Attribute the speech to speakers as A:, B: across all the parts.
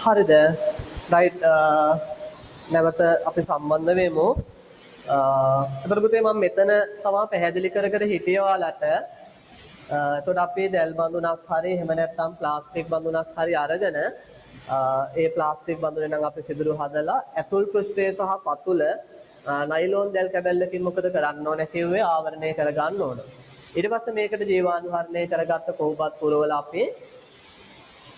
A: හරිද රයිට් නැවත අපි සම්බන්ධ වෙමු එතකොට පුතේ මම මෙතන තමයි පැහැදිලි කර කර හිටියේ ඔයාලට එතකොට අපි දැල් බඳුනක් හරි එහෙම නැත්නම් ප්ලාස්ටික් බඳුනක් හරි අරගෙන ඒ ප්ලාස්ටික් බඳුනේ නම් අපි සිදුරු හදලා ඇතුල් පෘෂ්ඨය සහ පතුල නයිලෝන් දැල් කැබැල්ලකින් මොකද කරන්න ඕනේ කිව්වේ ආවරණය කර ගන්න ඕන ඊට පස්සේ මේකට ජීවාණුහරණය කරගත්ත කොහොපත් පුරවල අපි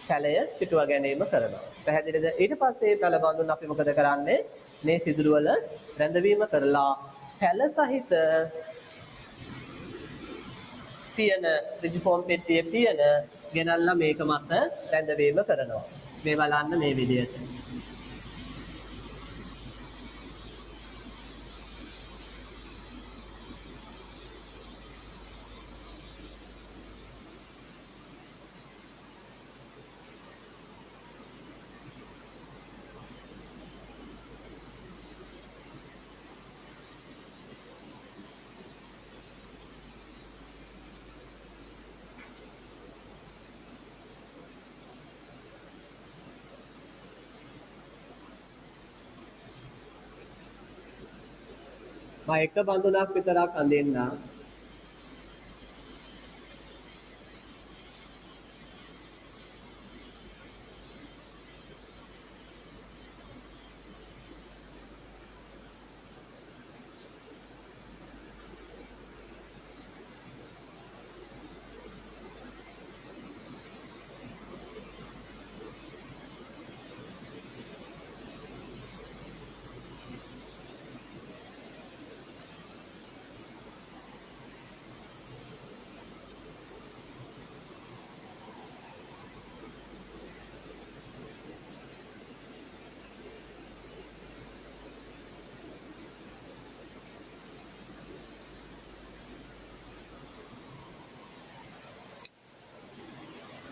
A: පැලය සිටුවා ගැනීම කරනවා. පැහැදිලිද? ඊට පස්සේ පැල බඳුන් අපි මොකද කරන්නේ? මේ සිදුරු වල රැඳවීම කරලා පැල සහිත තියෙන රිජිෆෝම් පෙට්ටියේ තියෙන ගෙනල්ලා මේක මත රැඳවීම කරනවා. මේ බලන්න මේ විදිහට. මම එක බඳුනක් විතරක් අඳින්න.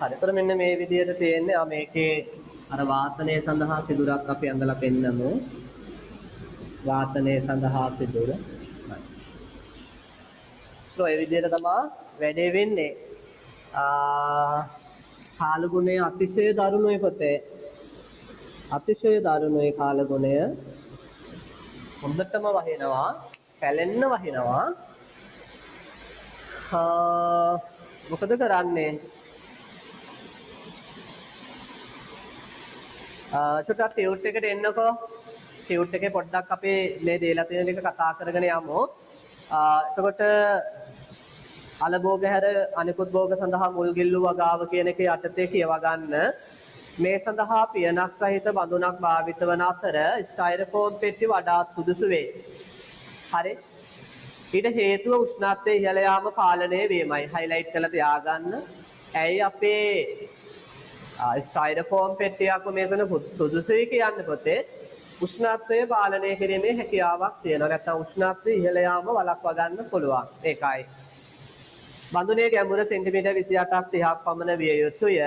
A: හරි. ඒතර මෙන්න මේ විදිහට තියෙන්නේ මේකේ අර වාතනය සඳහා සිදුරක් අපි අඳලා පෙන්නමු. වාතනය සඳහා සිදුර. හරි. ඒ විදිහට තමයි වැඩේ වෙන්නේ. කාල ගුණය අතිශය දරුණුයි පොතේ. අතිශය දරුණුයි කාල ගුණය. හොඳටම වහිනවා, පැලෙන්න වහිනවා. මොකද කරන්නේ? චුට්ටක් ටියුට් එකට එන්නකෝ. ටියුට් එකේ පොඩ්ඩක් අපි මේ දේලා තියෙන එක කතා කරගෙන යමු. එතකොට අලභෝග හැර අනිකුත් භෝග සඳහා මුල් ගිල්ලු වගාව කියන එක යටතේ කියවා ගන්න. මේ සඳහා පියනක් සහිත බඳුනක් භාවිත වන අතර ස්ටයිරෝෆෝම් පෙට්ටි වඩාත් සුදුසු වේ. හරි. ඊට හේතුව උෂ්ණත්වයේ ඉහළ යාම පාලනය වීමයි. හයිලයිට් කරලා තියාගන්න. ඇයි අපේ ස්ටයිරෝෆෝම් පෙට්ටියක් මේකන සුදුසුයි කියන්නේ පොතේ උෂ්ණත්වය පාලනය කිරීමේ හැකියාවක් තියෙනවා. නැත්නම් උෂ්ණත්වය ඉහළ යාම වළක්වා ගන්න පුළුවන්. ඒකයි. බඳුනේ ගැඹුර සෙන්ටිමීටර් 28ක් 30ක් පමණ විය යුතුය.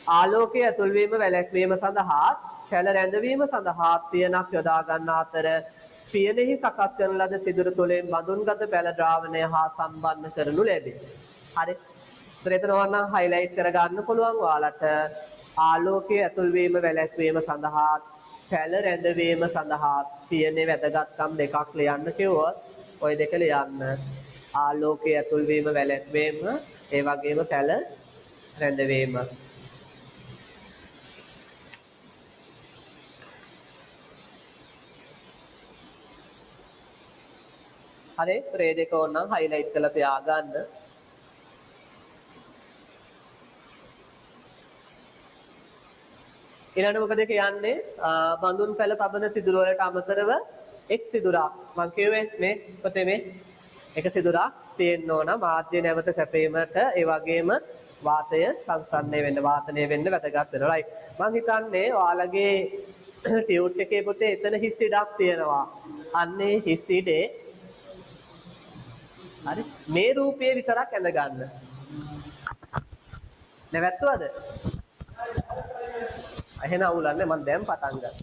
A: ආලෝකයේ ඇතුල් වීම වැළැක්වීම සඳහා පැල රැඳවීම සඳහා පියනක් යොදා ගන්න අතර පියනෙහි සකස් කරන ලද සිදුරු තුළින් බඳුන්ගත පැල ද්‍රාවණය හා සම්බන්ධ කරනු ලැබේ. හරි. එතනවන්න හයිලයිට් කරගන්න පුළුවන් ඔයාලට ආලෝකයේ ඇතුල් වීම වැළැක්වීම සඳහා පැල රැඳවීම සඳහා පියනේ වැදගත්කම් දෙකක් ලියන්න කිව්වොත් ওই දෙක ලියන්න. ආලෝකයේ ඇතුල් වීම වැළැක්වීම ඒ වගේම පැල රැඳවීම. හරි මේ දෙක ඕනනම් හයිලයිට් කරලා තියාගන්න. ඊළඟ මොකද කියන්නේ බඳුන් පැල තබන සිදුර වලට අමතරව එක් සිදුරක් මම කියුවේ මේ පොතේ මේ එක සිදුරක් තියෙන්න ඕන මාධ්‍ය නැවත සැපීමට ඒ වගේම වාතය සංසන්දනය වෙන්න වාතනය වෙන්න වැදගත් වෙනවා රයිට් මම හිතන්නේ ඔයාලගේ ටියුට් එකේ පොතේ එතන හිස් ඉඩක් තියෙනවා අන්නේ හිස් ඉඩේ හරි මේ රූපයේ විතරක් ඇඳ ගන්න නැවැත්තුවද එහෙනම් අවුලන්නේ මම දැන් පටන් ගන්න.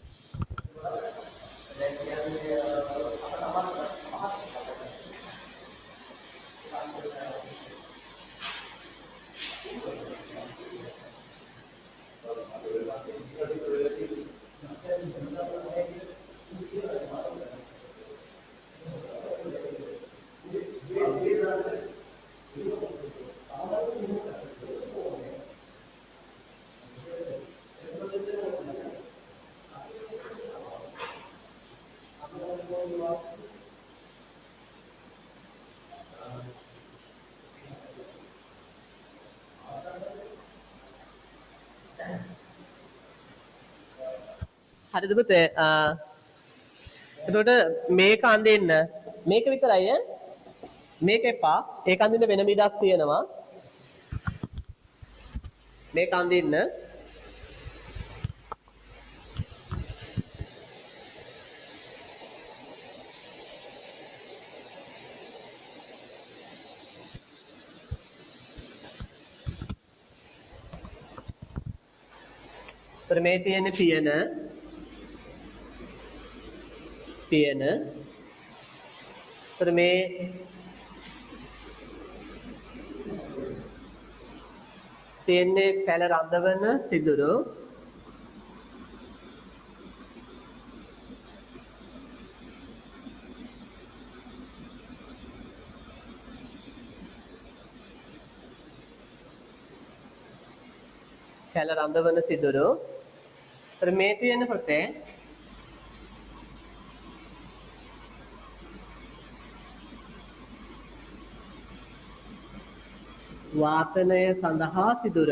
A: හරිද පුතේ? එතකොට මේක අඳින්න මේක විතරයි ඈ. මේක එපා. ඒක අඳින්න වෙන මිඩක් තියෙනවා. මේක අඳින්න මේ තියෙන පියන මේ තියෙන්නේ පැල රඳවන සිදුරු පැල රඳවන සිදුරු මේ තියෙන පොතේ වාතනය සඳහා සිදුර.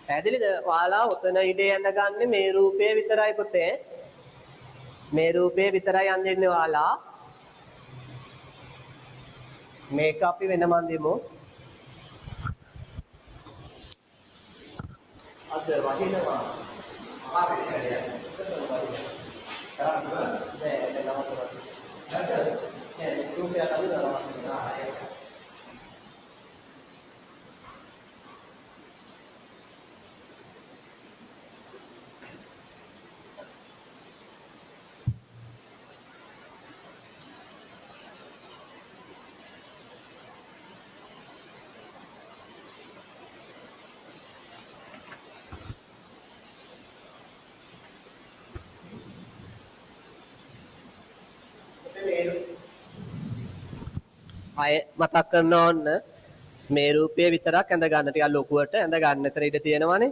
A: පැහැදිලිද? ඔයාලා උතන ඉඩේ යඳගන්නේ මේ රූපය විතරයි පුතේ. මේ රූපය විතරයි අඳින්නේ ඔයාලා. මේක අපි වෙනම අඳිමු. අද වහිනවා. ආපෙට කැරියක්. අය මතක් කරනවා ඔන්න මේ රූපය විතරක් ඇඳ ගන්න ටිකක් ලොකුවට ඇඳ ගන්න. එතන ඉඳ තියෙනවානේ.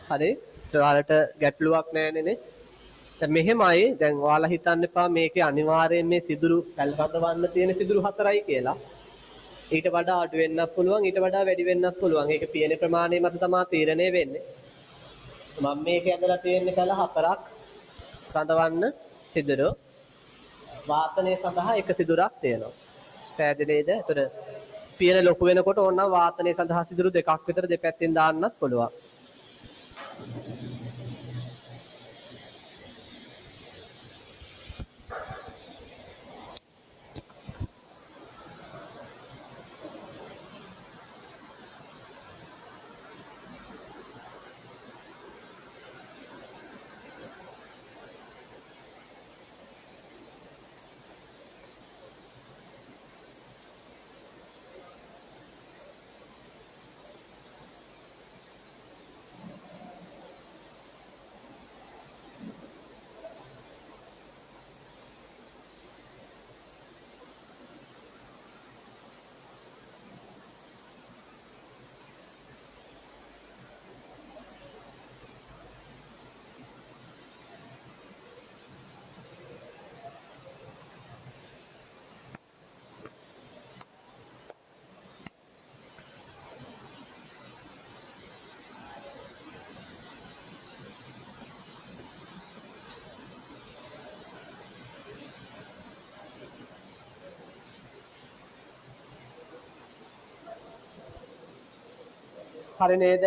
A: හරි. ඔයාලට ගැටලුවක් නැහැ නේ. දැන් මෙහෙමයි. දැන් ඔයාලා හිතන්න එපා මේකේ අනිවාර්යයෙන් මේ සිදුරු පැල් රඳවන්න තියෙන සිදුරු 4යි කියලා. ඊට වඩා අඩු වෙන්නත් පුළුවන්, ඊට වඩා වැඩි වෙන්නත් පුළුවන්. ඒක පියන ප්‍රමාණය මත තමයි තීරණය වෙන්නේ. මම මේක ඇඳලා තියෙන්නේ පැල 4ක් රඳවන්න සිදුරු. වාතනය සඳහා එක සිදුරක් තියෙනවා. පැහැදිලිද? ඒතර පියන ලොකු වෙනකොට ඕනනම් වාතනය සඳහා සිදුරු දෙකක් විතර දෙපැත්තෙන් දාන්නත් පුළුවන්. හරි නේද?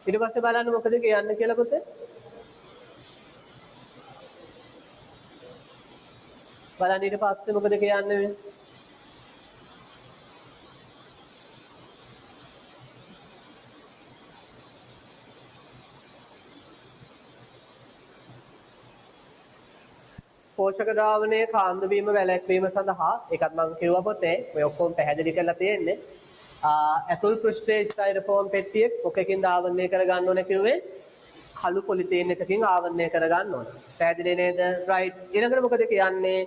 A: ඊට පස්සේ බලන්න මොකද කියන්නේ කියලා පුතේ. බලන්න ඊට පස්සේ මොකද කියන්නේ? පෝෂක ද්‍රාවණයේ කාන්දු වීම වැළැක්වීම සඳහා ඒකත් මම කිව්වා පොතේ ඔය ඔක්කොම පැහැදිලි කරලා තියෙන්නේ. ඇතුල් පෘෂ්ඨයේ ස්ටයිරෝෆෝම් පෙට්ටියක් මොකකින් ආවරණය කරගන්න ඕනේ කිව්වේ? කළු පොලිතීන් එකකින් ආවරණය කරගන්න ඕනේ. පැහැදිලි නේද? රයිට්. ඊළඟට මොකද කියන්නේ?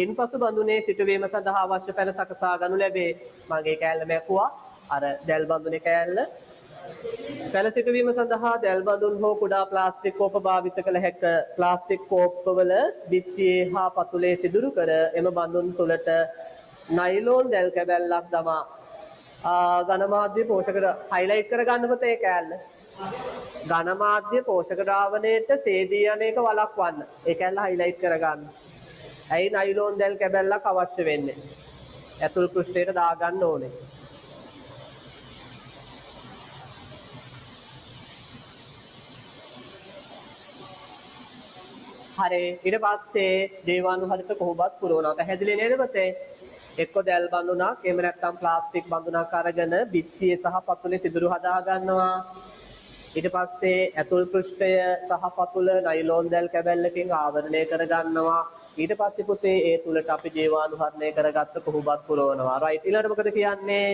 A: ඉන්පසු බඳුනේ සිටුවීම සඳහා අවශ්‍ය පැල සකසා ගනු ලැබේ. මගේ කෑල්ල මැකුවා. අර දැල් බඳුනේ කෑල්ල. පැල සිටුවීම සඳහා දැල් බඳුන් හෝ කුඩා ප්ලාස්ටික් කෝප භාවිත කළ හැක. ප්ලාස්ටික් කෝප්පවල බිත්තියේ හා පතුලේ සිදුරු කර එම බඳුන් තුලට නයිලෝන් දැල් කැබැල්ලක් දමා ඝනමාධ්‍ය පෝෂක හයිලයිට් කරගන්න පුතේ කෑල්ල. ඝනමාධ්‍ය පෝෂක ද්‍රාවණයට සේදී යන එක වළක්වන්න. ඒ කෑල්ල හයිලයිට් කරගන්න. ඇයි නයිලෝන් දැල් කැබැල්ලක් අවශ්‍ය වෙන්නේ? ඇතුල් පෘෂ්ඨයට දාගන්න ඕනේ. හරි ඊට පස්සේ දේවානුහරිත කොහොමවත් පුරවනවා. පැහැදිලි නේද පුතේ? එක්ක දැල් බඳුනක් එහෙම නැත්නම් ප්ලාස්ටික් බඳුනක් අරගෙන බිත්තියේ සහ පතුලේ සිදුරු හදා ගන්නවා. ඊට පස්සේ ඇතුල් පෘෂ්ඨය සහ පතුල නයිලෝන් දැල් කැබැල්ලකින් ආවරණය කර ගන්නවා. ඊට පස්සේ පුතේ ඒ තුලට අපි ජීවාණුහරණය කරගත්ත කොහොමවත් පුරවනවා. රයිට්. ඊළඟට මොකද කියන්නේ?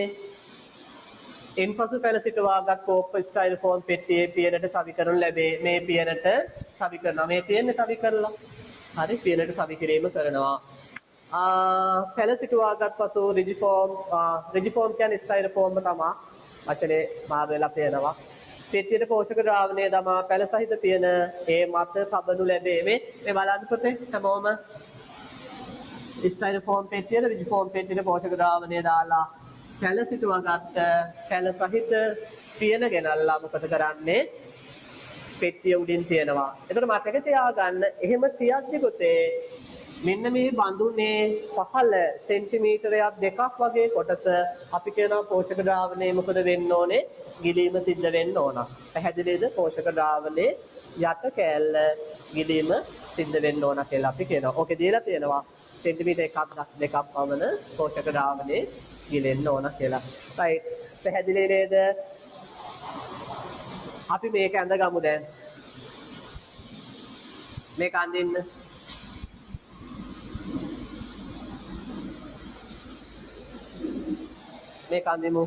A: ඉන්පසු පැල සිටවාගත් කෝප්ප ස්ටයිරෝෆෝම් පෙට්ටියේ පියනට සවි කරනු ලැබේ. මේ පියනට සවි කරනවා. මේ පියන්නේ සවි කරලා. හරි පියනට සවි කිරීම කරනවා. පැල සිටවාගත් පසු රිජිෆෝම් කියන්නේ ස්ටයිරෝෆෝම්ම තමයි. වචනේ මාරු වෙලා පේනවා. පෙට්ටියට පෝෂක ද්‍රාවණය දමා පැල සහිත පියන ඒ මත තබනු ලැබේ. මේ බලන්න පුතේ හැමෝම ස්ටයිරෝෆෝම් පෙට්ටියට රිජිෆෝම් පෙට්ටියට පෝෂක ද්‍රාවණය දාලා පැල සිටුවාගත්ත පැල සහිත පියන ගෙනල්ලා මොකද කරන්නේ? පෙට්ටිය උඩින් තියනවා. එතකොට මතක තියාගන්න එහෙම තියද්දි පුතේ මෙන්න මේ බඳුනේ පහළ සෙන්ටිමීටරයක් දෙකක් වගේ කොටස අපි කියනවා පෝෂක ද්‍රාවණය මොකද වෙන්න ඕනේ? ගිලීම සිද්ධ වෙන්න ඕන. පැහැදිලිද? පෝෂක ද්‍රාවණයේ යට කෑල්ල ගිලීම සිද්ධ වෙන්න ඕන කියලා අපි කියනවා. ඕකේ දීලා තියෙනවා සෙන්ටිමීටර 1.2ක් පමණ පෝෂක ද්‍රාවණයේ ගිලෙන්න ඕන කියලා. රයිට්. පැහැදිලි නේද? අපි මේක ඇඳ ගමු දැන්. මේක අඳින්න. මේක අඳිමු.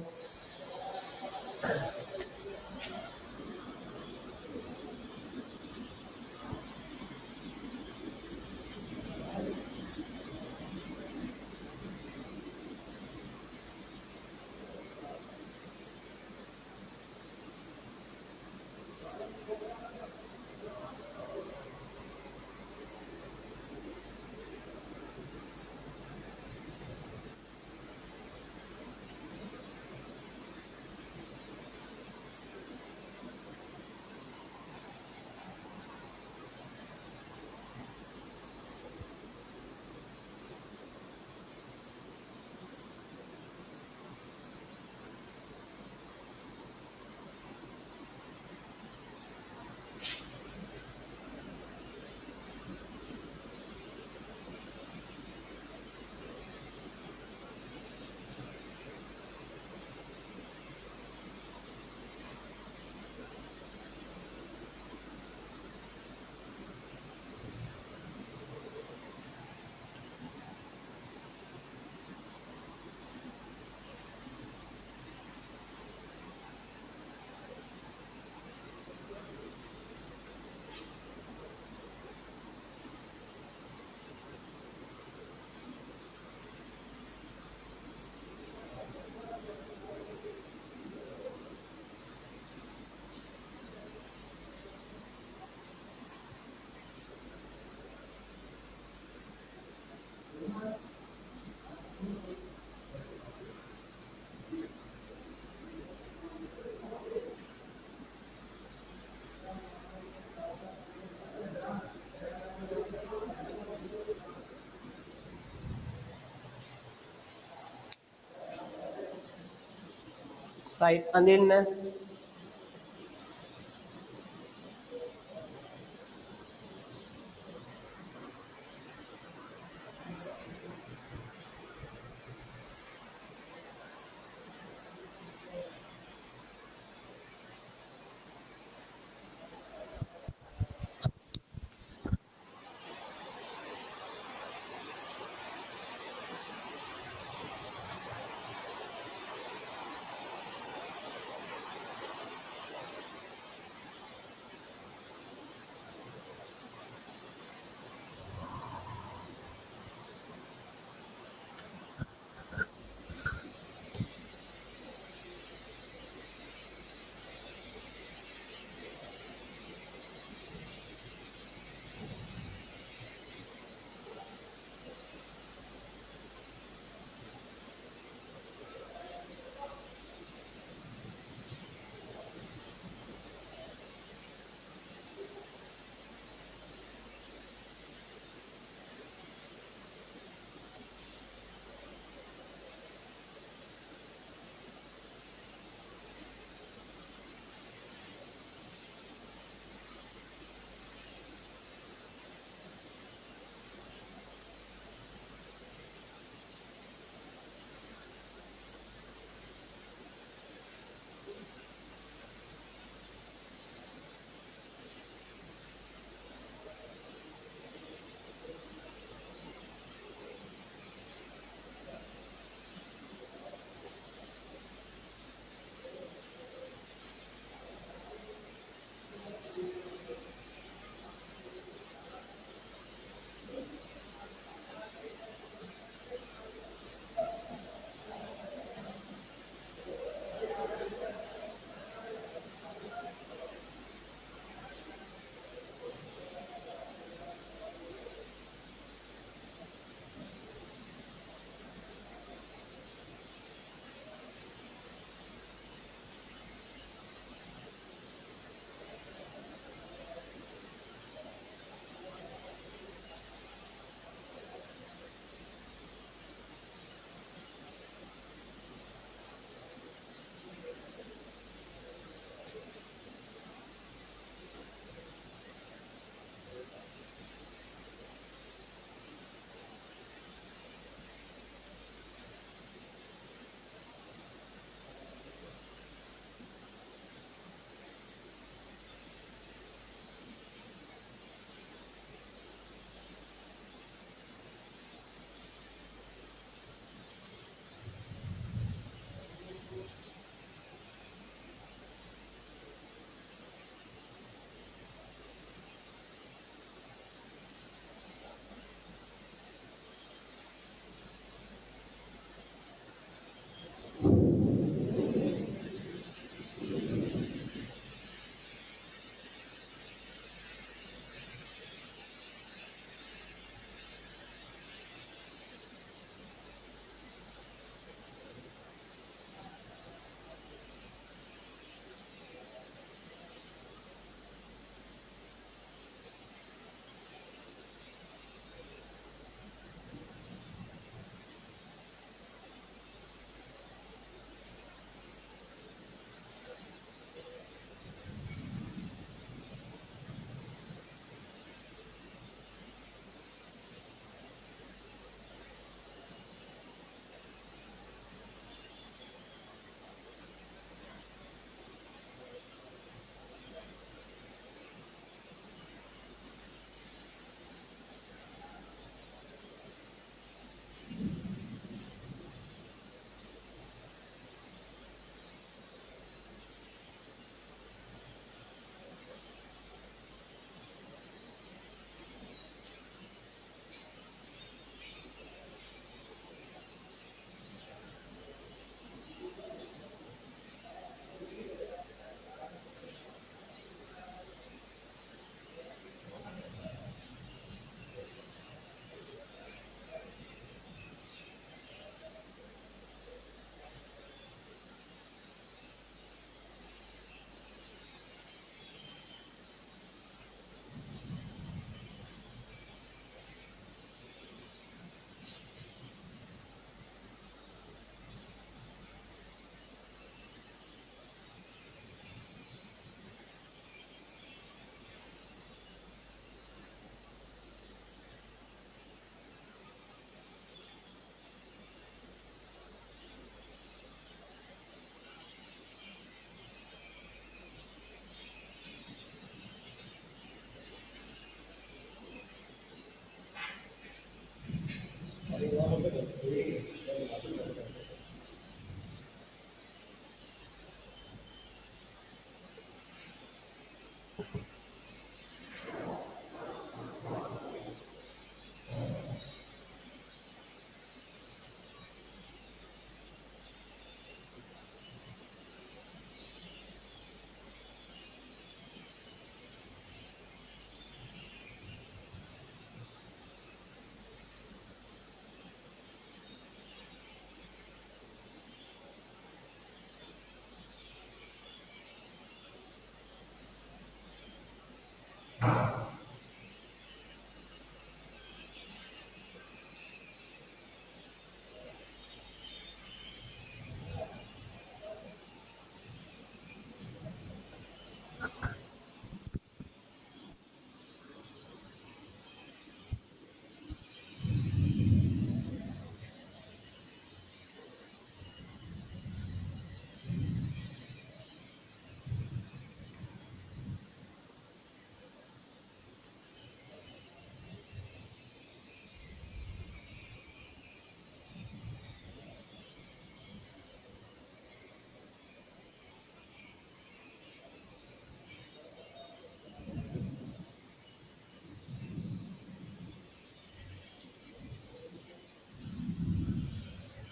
A: Right, අඳින්න.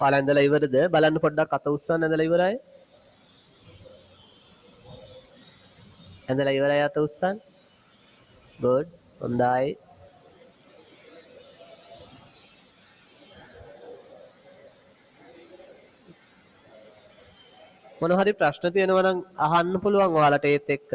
A: ඔයාලා ඇඳලා ඉවරද? බලන්න පොඩ්ඩක් අත උස්සන්න ඇඳලා ඉවරයි. ඇඳලා ඉවරයි අත උස්සන්න. good. හොඳයි. මොන හරි ප්‍රශ්න තියෙනවා නම් අහන්න පුළුවන් ඔයාලට ඒත් එක්ක.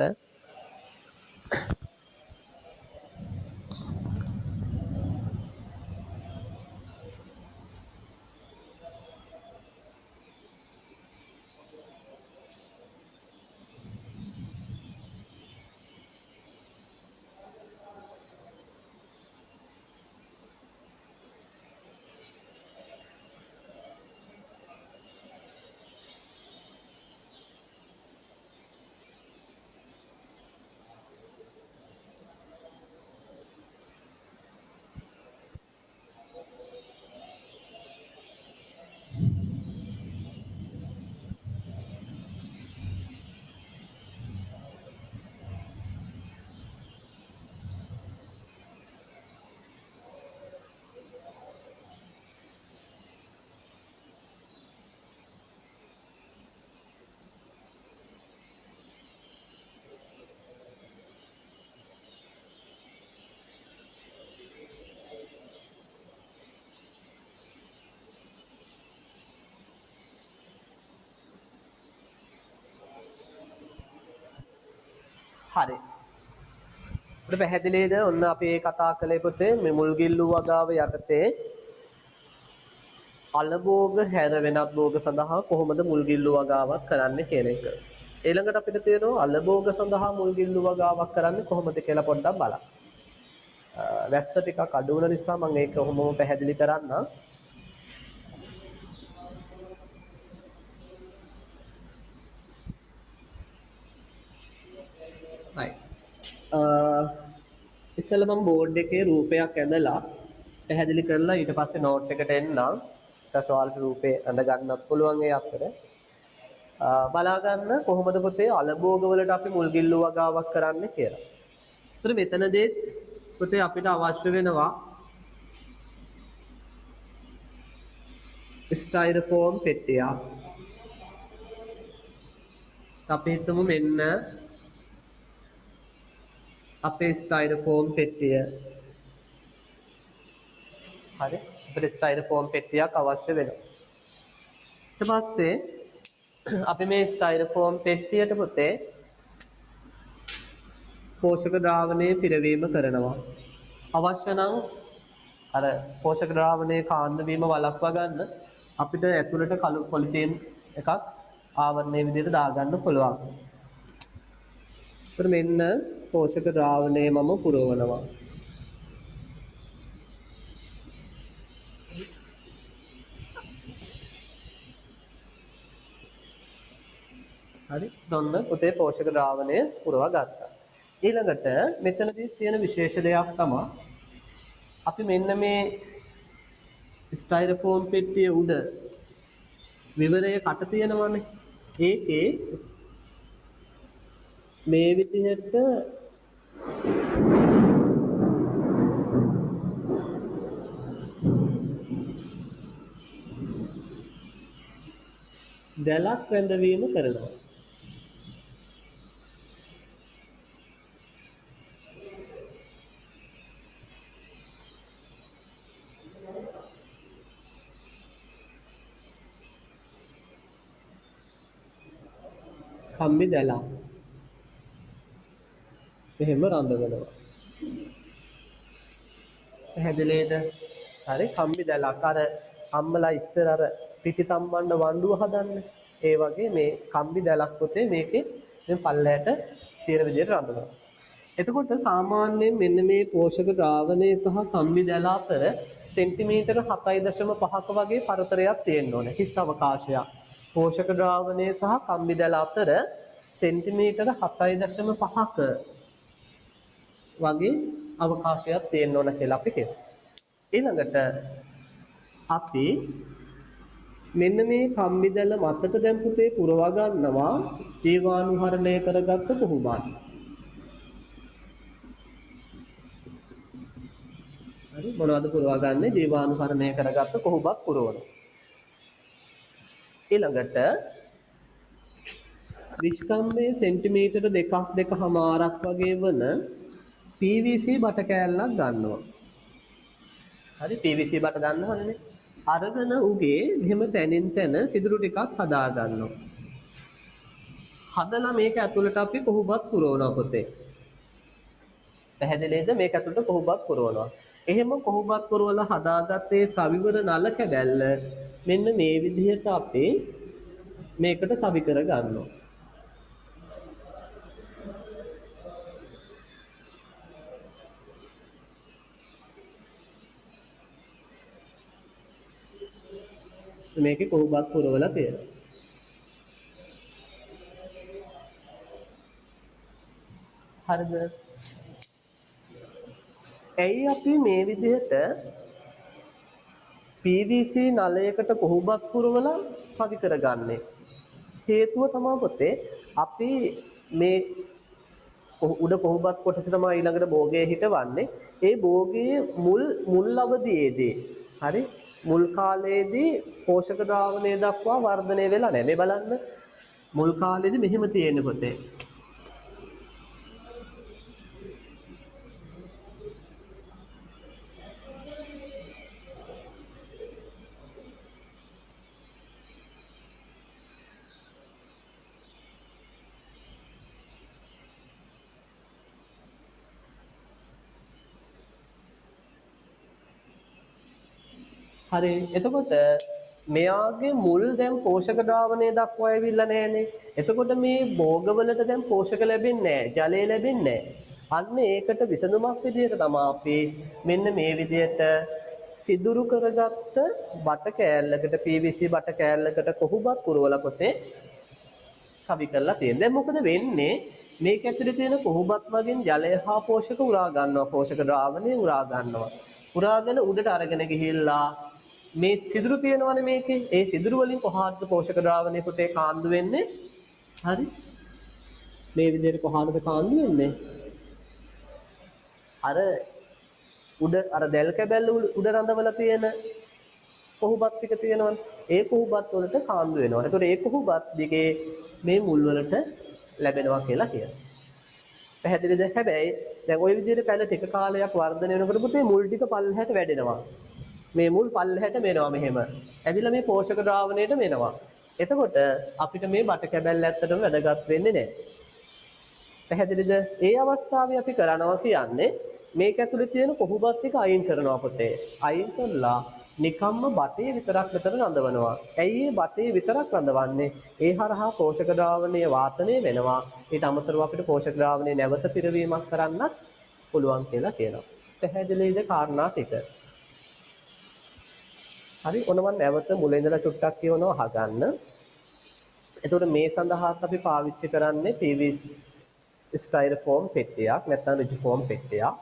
A: හරි. අපිට පැහැදිලිද? ඔන්න අපි ඒ කතා කළේ පුතේ මේ මුල්ගිල්ලු වගාව යටතේ අලභෝග හැර වෙනත් භෝග සඳහා කොහොමද මුල්ගිල්ලු වගාවක් කරන්නේ කියන එක. ඊළඟට අපිට තියෙනවා අලභෝග සඳහා මුල්ගිල්ලු වගාවක් කරන්නේ කොහොමද කියලා පොඩ්ඩක් බලන්න. වැස්ස ටිකක් අඩු වුණ නිසා මම ඒක කොහොමම පැහැදිලි කරන්නම්. right. ඉස්සෙල්ලා මම බෝඩ් එකේ රූපයක් ඇඳලා පැහැදිලි කරලා ඊට පස්සේ නෝට් එකට එන්නම්. ඊට ඔයාලට රූපේ අඳ ගන්නත් පුළුවන් ඒ අතර. බලා ගන්න කොහොමද පුතේ අලභෝග වලට අපි මුල්ගිල්ලු වගාවක් කරන්න කියලා. ඒතර මෙතනදී පුතේ අපිට අවශ්‍ය වෙනවා ස්ටයිරෝෆෝම් පෙට්ටියක්. අපි හිතමු මෙන්න අපේ ස්ටයිරෝෆෝම් පෙට්ටිය. හරි. අපිට ස්ටයිරෝෆෝම් පෙට්ටියක් අවශ්‍ය වෙනවා. ඊට පස්සේ අපි මේ ස්ටයිරෝෆෝම් පෙට්ටියට පුතේ පෝෂක ද්‍රාවණයේ පිරවීම කරනවා. අවශ්‍ය නම් අර පෝෂක ද්‍රාවණයේ කාන්ද වීම වළක්වා ගන්න අපිට ඇතුළට කළු පොලිතීන් එකක් ආවරණයේ විදිහට දාගන්න පුළුවන්. ඒත් මෙන්න පෝෂක ද්‍රාවණය මම පුරවනවා. හරි. දොන්න පුතේ පෝෂක ද්‍රාවණය පුරවා ගත්තා. ඊළඟට මෙතනදී තියෙන විශේෂ දෙයක් තමයි අපි මෙන්න මේ ස්ටයිරෆෝම් පෙට්ටිය උඩ විවරය කට තියෙනවනේ. ඒකේ මේ විදිහට දැලක් රැඳවීම කරනවා. කම්බි දැලක් එහෙම රඳවනවා. පැහැදිලිද? හරි, කම්බි දැලක් අර අම්මලා ඉස්සර අර පිටි තම්බන්න වණ්ඩුව හදන්නේ. ඒ වගේ මේ කම්බි දැලක් පොතේ මේකේ මේ පල්ලයට තියෙන විදිහට රඳවනවා. එතකොට සාමාන්‍යයෙන් මෙන්න මේ පෝෂක ද්‍රාවණය සහ කම්බි දැල අතර සෙන්ටිමීටර 7.5ක වගේ පරතරයක් තියෙන්න ඕනේ. හිස් අවකාශයක්. පෝෂක ද්‍රාවණය සහ කම්බි දැල අතර සෙන්ටිමීටර 7.5ක වගේ අවකාශයක් තියෙන්න ඕන කියලා අපි කියනවා. ඊළඟට අපි මෙන්න මේ කම්බි දැල මතක දැන් පුතේ පුරවා ගන්නවා ජීවාණුහරණය කරගත්ත කොහොමද? හරි, මොනවද පුරවා ගන්න? ජීවාණුහරණය කරගත්ත කොහොමද පුරවන. ඊළඟට විස්කම්බයේ සෙන්ටිමීටර 2.5ක් වගේ වන PVC බට කෑල්ලක් ගන්නවා. හරි, PVC බට ගන්නවනේ. අරගෙන උගේ මෙහෙම තැනින් තැන සිදුරු ටිකක් හදා ගන්නවා. හදලා මේක ඇතුළට අපි කොහොමවත් පුරවනවා පොතේ. පැහැදිලිද? මේක ඇතුළට කොහොමවත් පුරවනවා. එහෙම කොහොමවත් පුරවලා හදාගත්තේ සවිවර නල කැබැල්ල මෙන්න මේ විදිහට අපි මේකට සවි කර ගන්නවා. මේකේ කොහොමවත් පුරවලා තියෙනවා. හරිද? ඇයි අපි මේ විදිහට PVC නලයකට කොහොමවත් පුරවලා සවි කරගන්නේ? හේතුව තමයි පොතේ අපි මේ උඩ කොහොමවත් කොටස තමයි ඊළඟට භෝගයේ හිටවන්නේ. ඒ භෝගයේ මුල් අවධියේදී හරි මුල් කාලයේදී පෝෂක ද්‍රාවණය දක්වා වර්ධනය වෙලා නැහැ. මේ බලන්න මුල් කාලේදී මෙහෙම තියෙන්නේ පොතේ. හරි, එතකොට මෙයාගේ මුල් දැන් පෝෂක ද්‍රාවණය දක්වා ඇවිල්ලා නැහනේ. එතකොට මේ භෝගවලට දැන් පෝෂක ලැබෙන්නේ නැහැ, ජලය ලැබෙන්නේ නැහැ. අන්න ඒකට විසඳුමක් විදිහට තමයි අපි මෙන්න මේ විදිහට සිදුරු කරගත්ත බට කෑල්ලකට PVC බට කෑල්ලකට කොහොමවත් පුරවලා පොතේ සවි කරලා තියෙනවා. දැන් මොකද වෙන්නේ? මේක ඇතුලේ තියෙන කොහොමවත් වගේ ජලය හා පෝෂක උරා ගන්නවා, පෝෂක ද්‍රාවණය උරා ගන්නවා. උරාගෙන උඩට අරගෙන ගිහිල්ලා මේ සිදුරු තියෙනවනේ මේකේ. ඒ සිදුරු වලින් කොහොමද පෝෂක ද්‍රාවණය පුතේ කාන්දු වෙන්නේ? හරි. මේ විදිහට කොහොමද කාන්දු වෙන්නේ? අර උඩ අර දැල් කැබැල්ල උඩ රඳවලා තියෙන කොහොමත් ටික තියෙනවනේ. ඒ කොහොමත් වලට කාන්දු වෙනවා. ඒතකොට ඒ කොහොමත් දිගේ මේ මුල් වලට ලැබෙනවා කියලා කියනවා. පැහැදිලිද? හැබැයි දැන් ওই විදිහට පැල ටික කාලයක් වර්ධනය වෙනකොට පුතේ මුල් ටික පල්ලෙහාට වැඩෙනවා. මේ මුල් පල්ලෙහාට මෙනවා මෙහෙම. ඇදිලා මේ පෝෂක ද්‍රාවණයට මෙනවා. එතකොට අපිට මේ බට කැබැල්ල ඇත්තටම වැඩගත් වෙන්නේ නැහැ. පැහැදිලිද? ඒ අවස්ථාවේ අපි කරනවා කියන්නේ මේක ඇතුලේ තියෙන කොහොමත් ටික අයින් කරනවා පුතේ. අයින් කරලා නිකම්ම බටේ විතරක් මෙතන රඳවනවා. ඇයි මේ බටේ විතරක් රඳවන්නේ? ඒ හරහා පෝෂක ද්‍රාවණය වාතනය වෙනවා. ඊට අමතරව අපිට පෝෂක ද්‍රාවණය නැවත පිරවීමක් කරන්නත් පුළුවන් කියලා කියනවා. පැහැදිලිද කාරණා ටික? හරි, ඔන්න මම නැවත මුල ඉඳලා චුට්ටක් කියවනවා අහගන්න. එතකොට මේ සඳහා අපි පාවිච්චි කරන්නේ PVC ස්ටයිරෆෝම් පෙට්ටියක් නැත්නම් රිජිෆෝම් පෙට්ටියක්.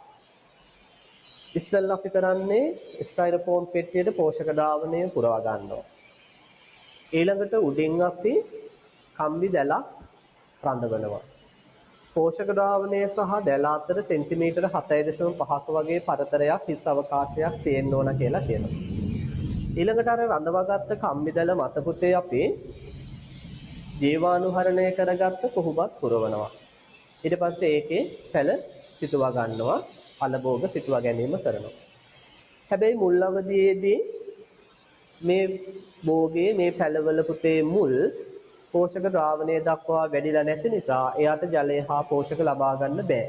A: ඉස්සෙල්ලා අපි කරන්නේ ස්ටයිරෝෆෝම් පෙට්ටියට පෝෂක ද්‍රාවණය පුරවා ගන්නවා. ඊළඟට උඩින් අපි කම්බි දැලක් රඳවනවා. පෝෂක ද්‍රාවණය සහ දැල අතර සෙන්ටිමීටර 7.5ක වගේ පරතරයක් හිස් අවකාශයක් තියෙන්න ඕන කියලා කියනවා. ඊළඟට අර රඳවාගත්ත කම්බි දැල මත පුතේ අපි ජීවාණුහරණය කරගත්ත කොහොඹත් පුරවනවා. ඊට පස්සේ ඒකේ පැල සිටුවා ගන්නවා. අලභෝග සිටුවා ගැනීම කරනවා. හැබැයි මුල් අවදියේදී මේ භෝගයේ මේ පැලවල පුතේ මුල් පෝෂක ද්‍රාවණය දක්වා වැඩිලා නැති නිසා එයාට ජලය හා පෝෂක ලබා ගන්න බෑ.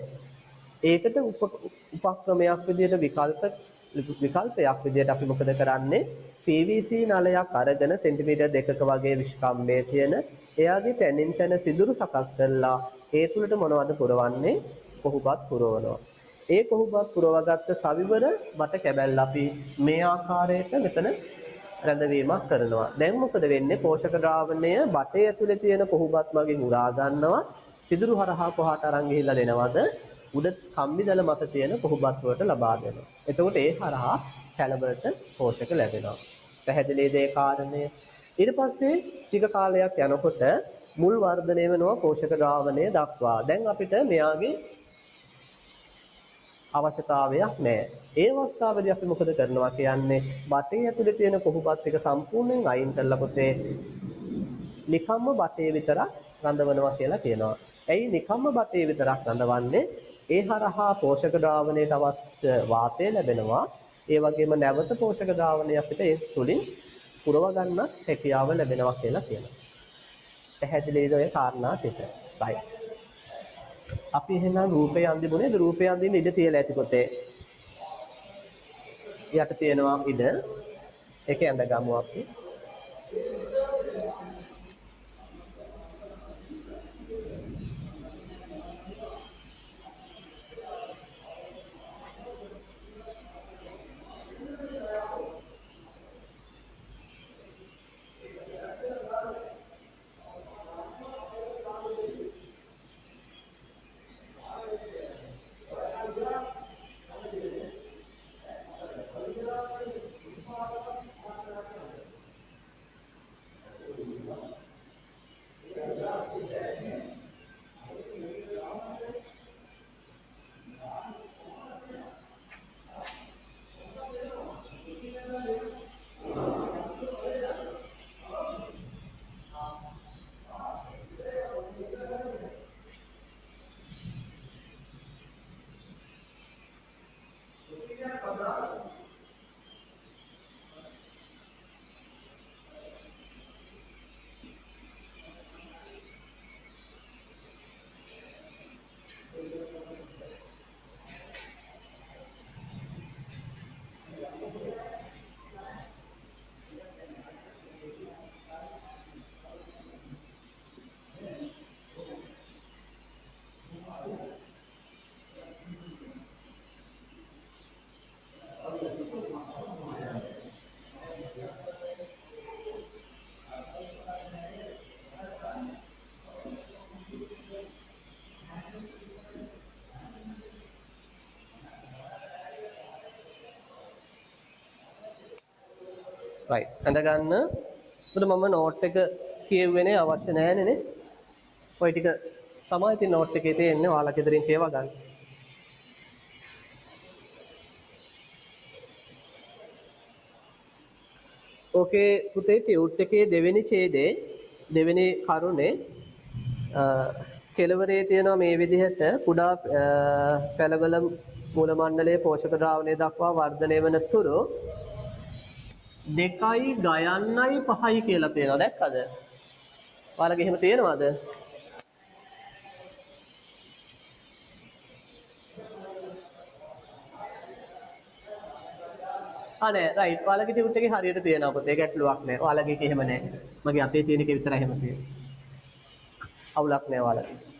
A: ඒකට උපක්‍රමයක් විදිහට විකල්පයක් විදිහට අපි මොකද කරන්නේ? PVC නලයක් අරගෙන සෙන්ටිමීටර් 2ක වගේ විස්කම්භයේ තියෙන එයාගේ තැනින් තැන සිදුරු සකස් කරලා ඒ තුලට මොනවද පුරවන්නේ? කොහොඹත් පුරවනවා. ඒ කොහොඹත් පුරවගත්ත සවිවර බට කැබැල්ල අපි මේ ආකාරයට මෙතන රැඳවීමක් කරනවා. දැන් මොකද වෙන්නේ? පෝෂක ද්‍රාවණය බටේ ඇතුලේ තියෙන කොහොඹත් මගින් උරා ගන්නවා. සිදුරු හරහා කොහාට අරන් ගිහිල්ලා දෙනවද? උඩ කම්බි දැල මත තියෙන කොහොඹත් වලට ලබා දෙනවා. එතකොට ඒ හරහා පැලවලට පෝෂක ලැබෙනවා. පැහැදිලිද ඒ කාරණය? ඊට පස්සේ ටික කාලයක් යනකොට මුල් වර්ධනය වෙනවා පෝෂක ද්‍රාවණය දක්වා. දැන් අපිට මෙයාගේ අවශ්‍යතාවයක් නැහැ. ඒ අවස්ථාවේදී අපි මොකද කරනවා කියන්නේ? බටේ ඇතුලේ තියෙන කොහොඹත් ටික සම්පූර්ණයෙන් අයින් කරලා පොතේ නිකම්ම බටේ විතරක් රඳවනවා කියලා කියනවා. ඇයි නිකම්ම බටේ විතරක් රඳවන්නේ? ඒ හරහා පෝෂක ද්‍රාවණයට අවශ්‍ය වාතය ලැබෙනවා. ඒ වගේම නැවත පෝෂක ද්‍රාවණය අපිට ඒ තුලින් පුරව ගන්න හැකියාව ලැබෙනවා කියලා කියනවා. පැහැදිලිද ඔය කාරණා ටික? right. අපි එහෙනම් රූපේ අඳිමුනේ රූපේ අඳින්න ඉඩ තියලා ඇති පොතේ. යට තියෙනවා ඉඩ. ඒකේ ඇඳ ගමු අපි. right. අඳ ගන්න. ඒකට මම නෝට් එක කියවෙන්නේ අවශ්‍ය නැහැ නේ. ඔය ටික තමයි ඉතින් නෝට් එකේ තියෙන්නේ. ඔයාලා ගෙදරින් කියවා ගන්න. ඕකේ පුතේ ටියුට් එකේ දෙවෙනි ඡේදයේ දෙවෙනි කරුණේ කෙළවරේ තියෙනවා මේ විදිහට කුඩා පැලවල මූල මණ්ඩලයේ පෝෂක ද්‍රාවණය දක්වා වර්ධනය වන තුරු 2යි ගයන්නයි 5යි කියලා තියෙනවා. දැක්කද? ඔයාලගේ එහෙම තේරෙනවද? අනේ රයිට්. ඔයාලගේ ටියුට් එකේ හරියට තියෙනවා පුතේ. ගැටලුවක් නැහැ. ඔයාලගේ එක එහෙම නැහැ. මගේ අතේ තියෙන එක විතරයි එහෙම තියෙන්නේ. අවුලක් නැහැ ඔයාලගේ.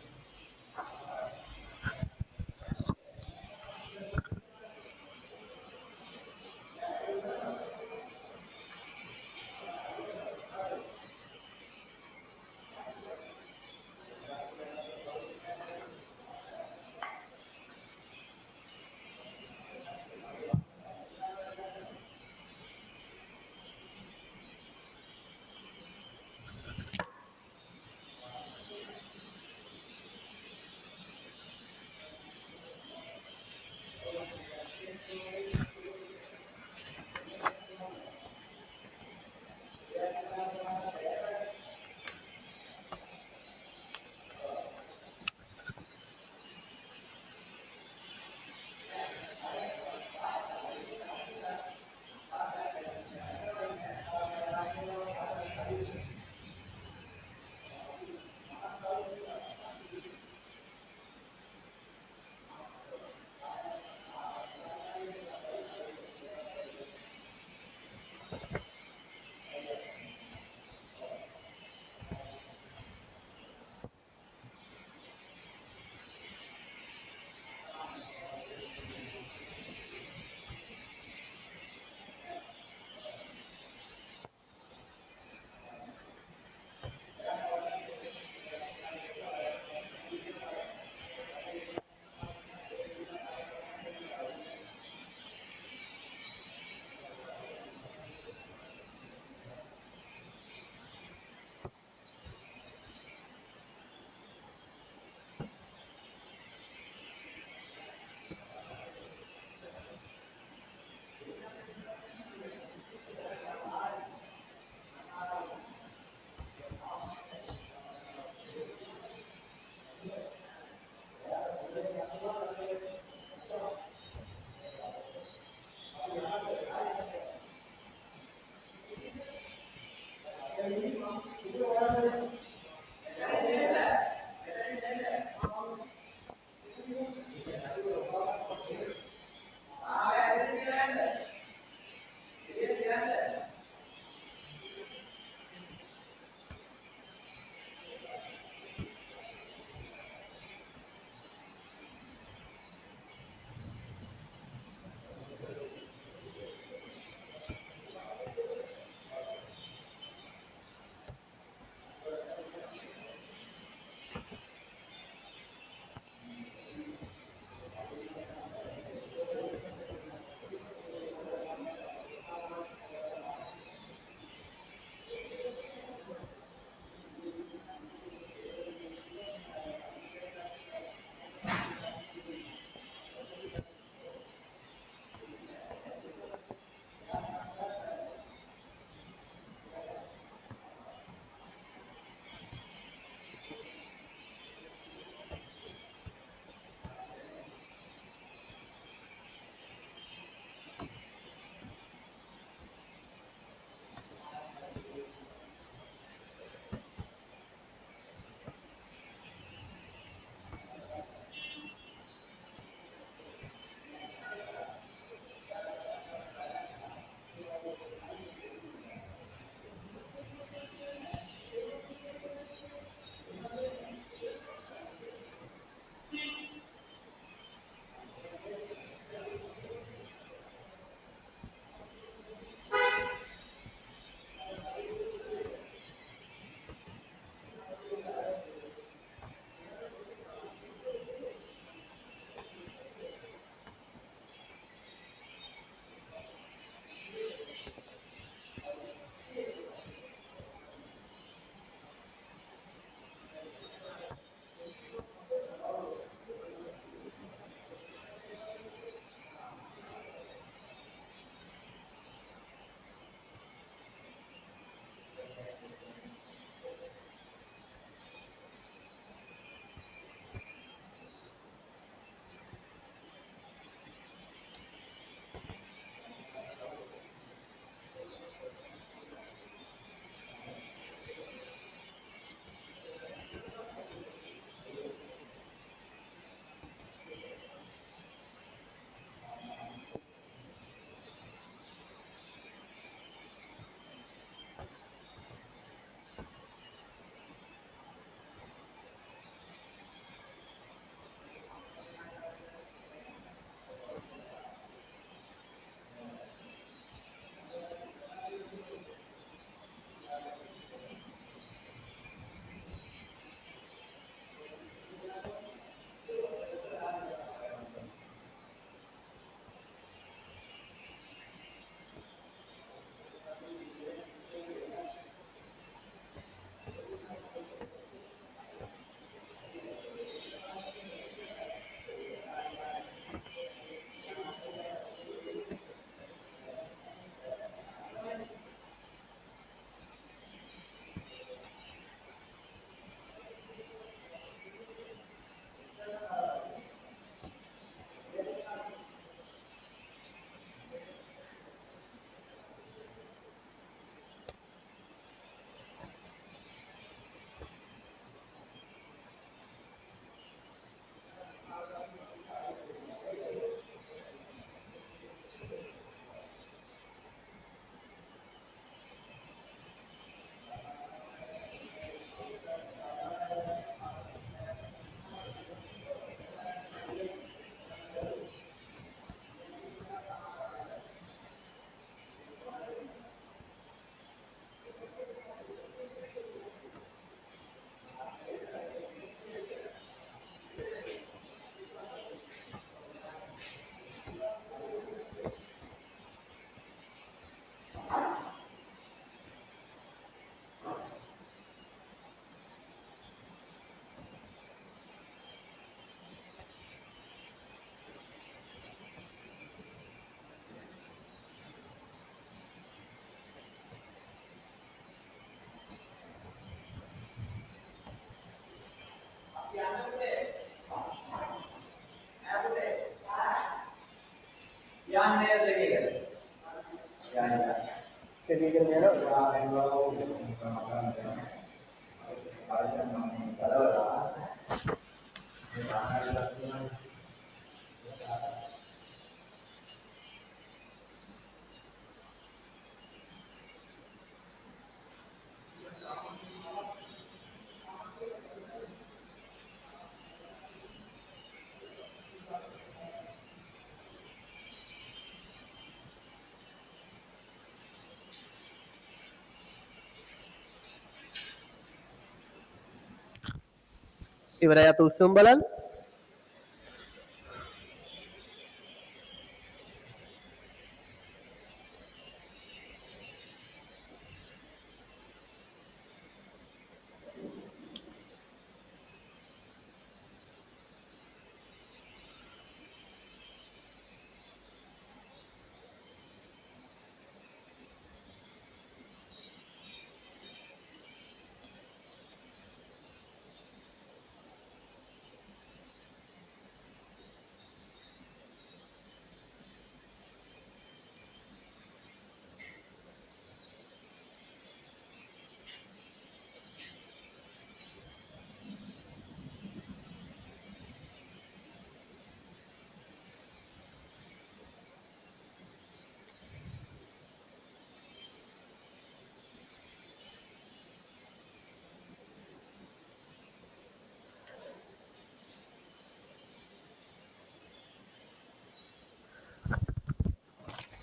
A: ඉවරයි අත උස්සුම් බලන්න.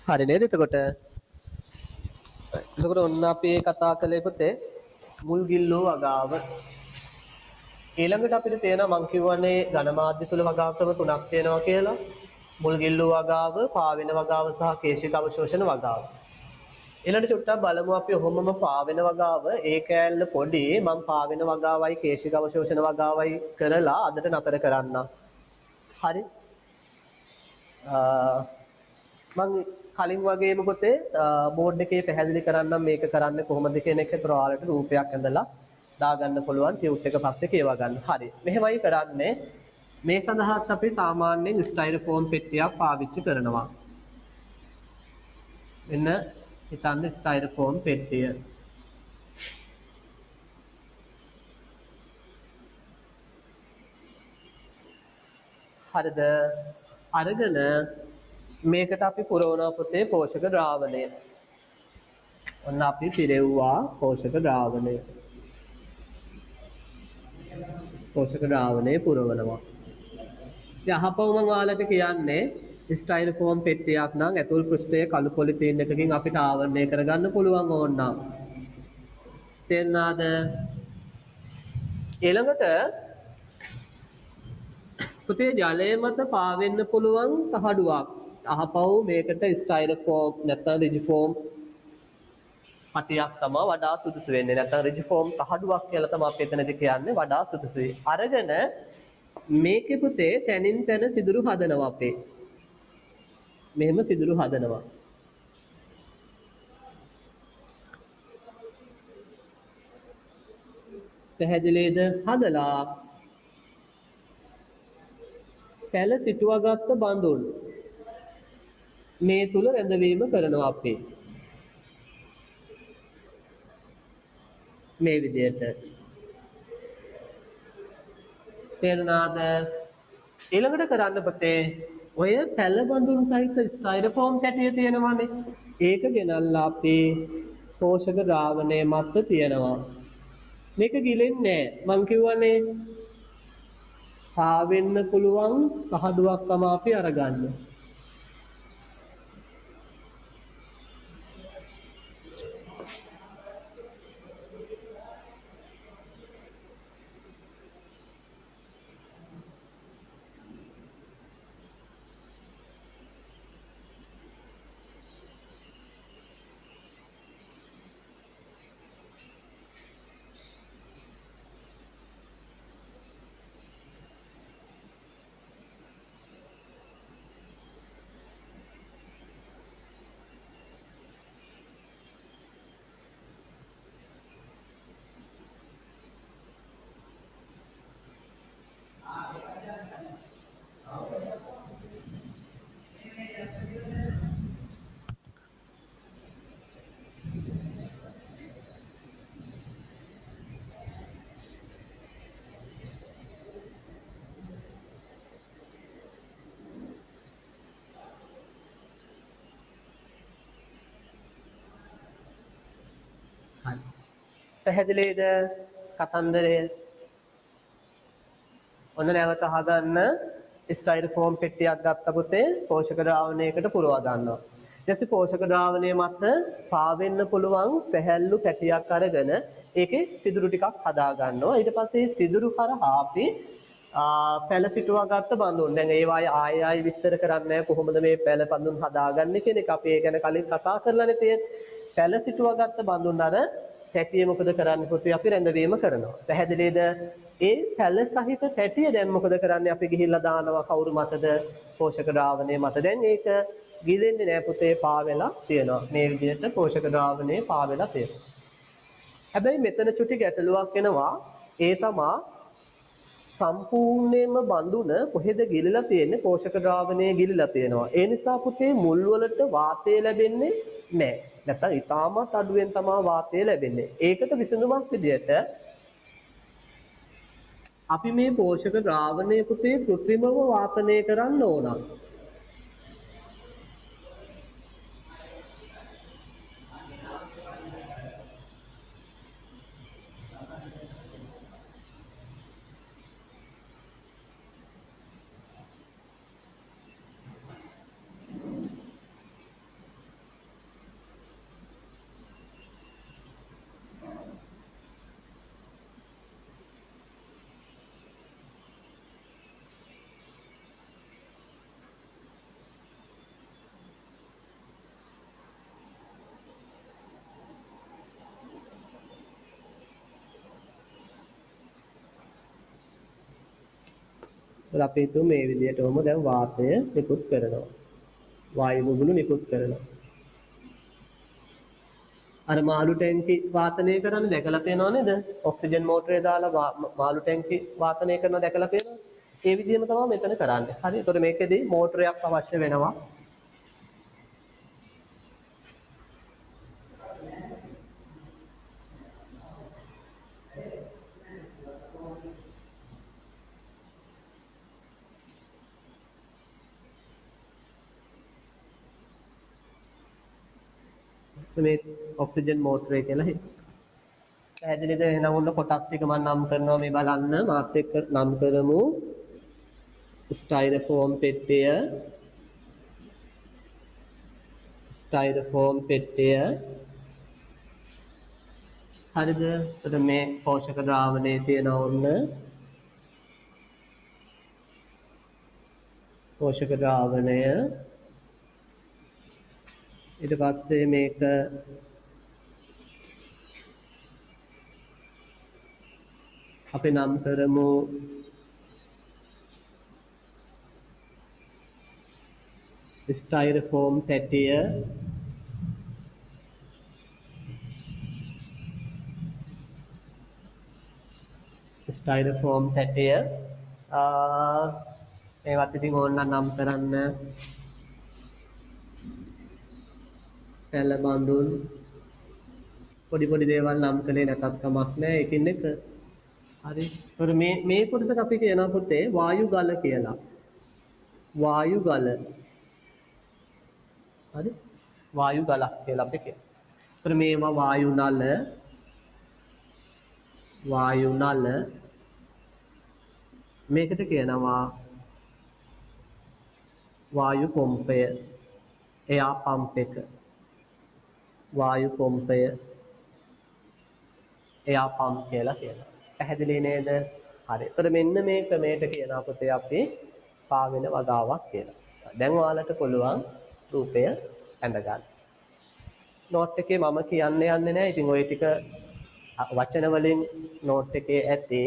A: හරි නේද එතකොට? එතකොට ඔන්න අපි කතා කළේ පුතේ මුල් ගිල්ලෝ වගාව. ඊළඟට අපිට තේරෙනවා මං කියවනේ ඝනමාධ්‍ය තුල වගාව ක්‍රම තුනක් තියෙනවා කියලා. මුල් ගිල්ලෝ වගාව, පාවෙන වගාව සහ කේශික අවශෝෂණ වගාව. ඊළඟට චුට්ටක් බලමු අපි ඔහොමම පාවෙන වගාව ඒ කෑල්ල පොඩි මං පාවෙන වගාවයි කේශික අවශෝෂණ වගාවයි කරලා අදට නතර කරන්න. හරි. මං කලින් වගේම පොතේ බෝඩ් එකේ පැහැදිලි කරන්නම් මේක කරන්න කොහොමද කියන එක ඒතර ඔයාලට රූපයක් ඇඳලා දාගන්න පුළුවන් ටියුට් එක පස්සේ කියවා ගන්න. හරි. මෙහෙමයි කරන්නේ. මේ සඳහාත් අපි සාමාන්‍යයෙන් ස්ටයිරෝෆෝම් පෙට්ටියක් පාවිච්චි කරනවා. එන්න හිතන්න ස්ටයිරෝෆෝම් පෙට්ටිය. හරිද? අරගෙන මේකට අපි පුරවනවා පුතේ පෝෂක ද්‍රාවණය. ඔන්න අපි පිරෙව්වා පෝෂක ද්‍රාවණය. පෝෂක ද්‍රාවණය පුරවනවා. ඉතින් අහපව් මම ඔයාලට කියන්නේ ස්ටයිරෝෆෝම් පෙට්ටියක් නම් ඇතුල් පෘෂ්ඨයේ කළු පොලිතීන් එකකින් අපිට ආවරණය කරගන්න පුළුවන් ඕනනම්. තේරුණාද? ඊළඟට පුතේ ජලය මත පාවෙන්න පුළුවන් තහඩුවක්. අහපව් මේකට ස්ටයිරෝෆෝම් නැත්නම් රිජිෆෝම් පටියක් තමයි වඩා සුදුසු වෙන්නේ. නැත්නම් රිජිෆෝම් තහඩුවක් කියලා තමයි අපි එතනදී කියන්නේ වඩා සුදුසුයි. අරගෙන මේකේ පුතේ තනින් තන සිදුරු හදනවා අපේ. මෙහෙම සිදුරු හදනවා. පැහැදිලිද? හදලා පැල සිටුවගත්ත බඳුන් මේ තුල රැඳවීම කරනවා අපි. මේ විදිහට. තේරුණාද? ඊළඟට කරන්න පුතේ ඔය පැල බඳුන් සහිත ස්ටයිරෝෆෝම් කැටිය තියෙනවානේ. ඒක ගෙනල්ලා අපි පෝෂක ද්‍රාවණය මත තියනවා. මේක ගිලෙන්නේ නැහැ. මං කියවනේ පාවෙන්න පුළුවන් පහදුවක් තමයි අපි අරගන්නේ. පැහැදිලිද කතන්දරය? ඔන්න නැවත අහගන්න. ස්ටයිරෝෆෝම් පෙට්ටියක් ගත්ත පුතේ පෝෂක ද්‍රාවණයකට පුරවා ගන්නවා. ඊට පස්සේ පෝෂක ද්‍රාවණය මත පාවෙන්න පුළුවන් සැහැල්ලු පැටියක් අරගෙන ඒකේ සිදුරු ටිකක් හදා ගන්නවා. ඊට පස්සේ සිදුරු හරහා අපි පැල සිටුවා ගත්ත බඳුන්. දැන් ඒවායි ආයෙ විස්තර කරන්නේ කොහොමද මේ පැල බඳුන් හදාගන්නේ කියන එක. අපි ඒ ගැන කලින් කතා කරලානේ තියෙන්නේ. පැල සිටුවා ගත්ත බඳුන් අර පැටිය මොකද කරන්නේ පුතේ? අපි රැඳවීම කරනවා. පැහැදිලිද? ඒ පැල සහිත පැටිය දැන් මොකද කරන්නේ? අපි ගිහිල්ලා දානවා කවුරු මතද? පෝෂක ද්‍රාවණය මත. දැන් ඒක ගිලෙන්නේ නෑ පුතේ, පාවෙලා තියෙනවා. මේ විදිහට පෝෂක ද්‍රාවණය පාවෙලා තියෙනවා. හැබැයි මෙතන චුටි ගැටලුවක් එනවා. ඒ තමා සම්පූර්ණයෙන්ම බඳුන කොහෙද ගිලිලා තියෙන්නේ? පෝෂක ද්‍රාවණයේ ගිලිලා තියෙනවා. ඒ නිසා පුතේ මුල් වලට වාතය ලැබෙන්නේ නැහැ. නැත්නම් ඊටමත් අඩුවෙන් තමයි වාතය ලැබෙන්නේ. ඒකට විසඳුමක් විදියට අපි මේ පෝෂක ද්‍රාවණය පුතේ કૃත්‍රිමව වාතනය කරන්න ඕන. අපි හිතමු මේ විදිහටම දැන් වාතය නිකුත් කරනවා. වායු බුබුලු නිකුත් කරනවා. අර මාළු ටැංකි වාතනය කරන්න දැකලා තියෙනව නේද? ඔක්සිජන් මෝටරේ දාලා මාළු ටැංකි වාතනය කරනවා දැකලා තියෙනවද? ඒ විදිහම තමයි මෙතන කරන්නේ. හරි. ඒතකොට මේකෙදී මෝටරයක් අවශ්‍ය වෙනවා. මේ ඔක්සිජන් මෝටරය කියලා හිතන්න. පැහැදිලිද? එහෙනම් ඔන්න කොටස් ටික මම නම් කරනවා මේ බලන්න. මාත් එක්ක නම් කරමු. ස්ටයිරෝෆෝම් පෙට්ටිය. ස්ටයිරෝෆෝම් පෙට්ටිය. හරිද? එතකොට මේ පෝෂක ද්‍රාවණයේ තියෙන ඔන්න පෝෂක ද්‍රාවණය. ඊට පස්සේ මේක අපි නම් කරමු ස්ටයිරෝෆෝම් පැටිය. ස්ටයිරෝෆෝම් පැටිය මේවත් ඉතින් ඕනනම් නම් කරන්න. පැල බඳුන් පොඩි පොඩි දේවල් නම් කළේ නැතත් කමක් නැහැ. ඒකින් එක හරි. ඒතර මේ කොටසට අපි කියනවා පුතේ වායු ගල කියලා. වායු ගල. හරි. වායු ගලක් කියලා අපි කියනවා. ඒතර මේවා වායු නල. වායු නල. මේකට කියනවා වායු පොම්පය. එයා පම්ප් එක. වායු පොම්පය. එයා පම්ප් කියලා කියනවා. පැහැදිලි නේද? හරි. ඒතර මෙන්න මේ ක්‍රමයට කියනවා පුතේ අපි පාවෙන වගාවක් කියලා. දැන් ඔයාලට පුළුවන් රූපය ඇඳ ගන්න. නෝට් එකේ මම කියන්න යන්නේ නැහැ. ඉතින් ওই ටික වචන වලින් නෝට් එකේ ඇති.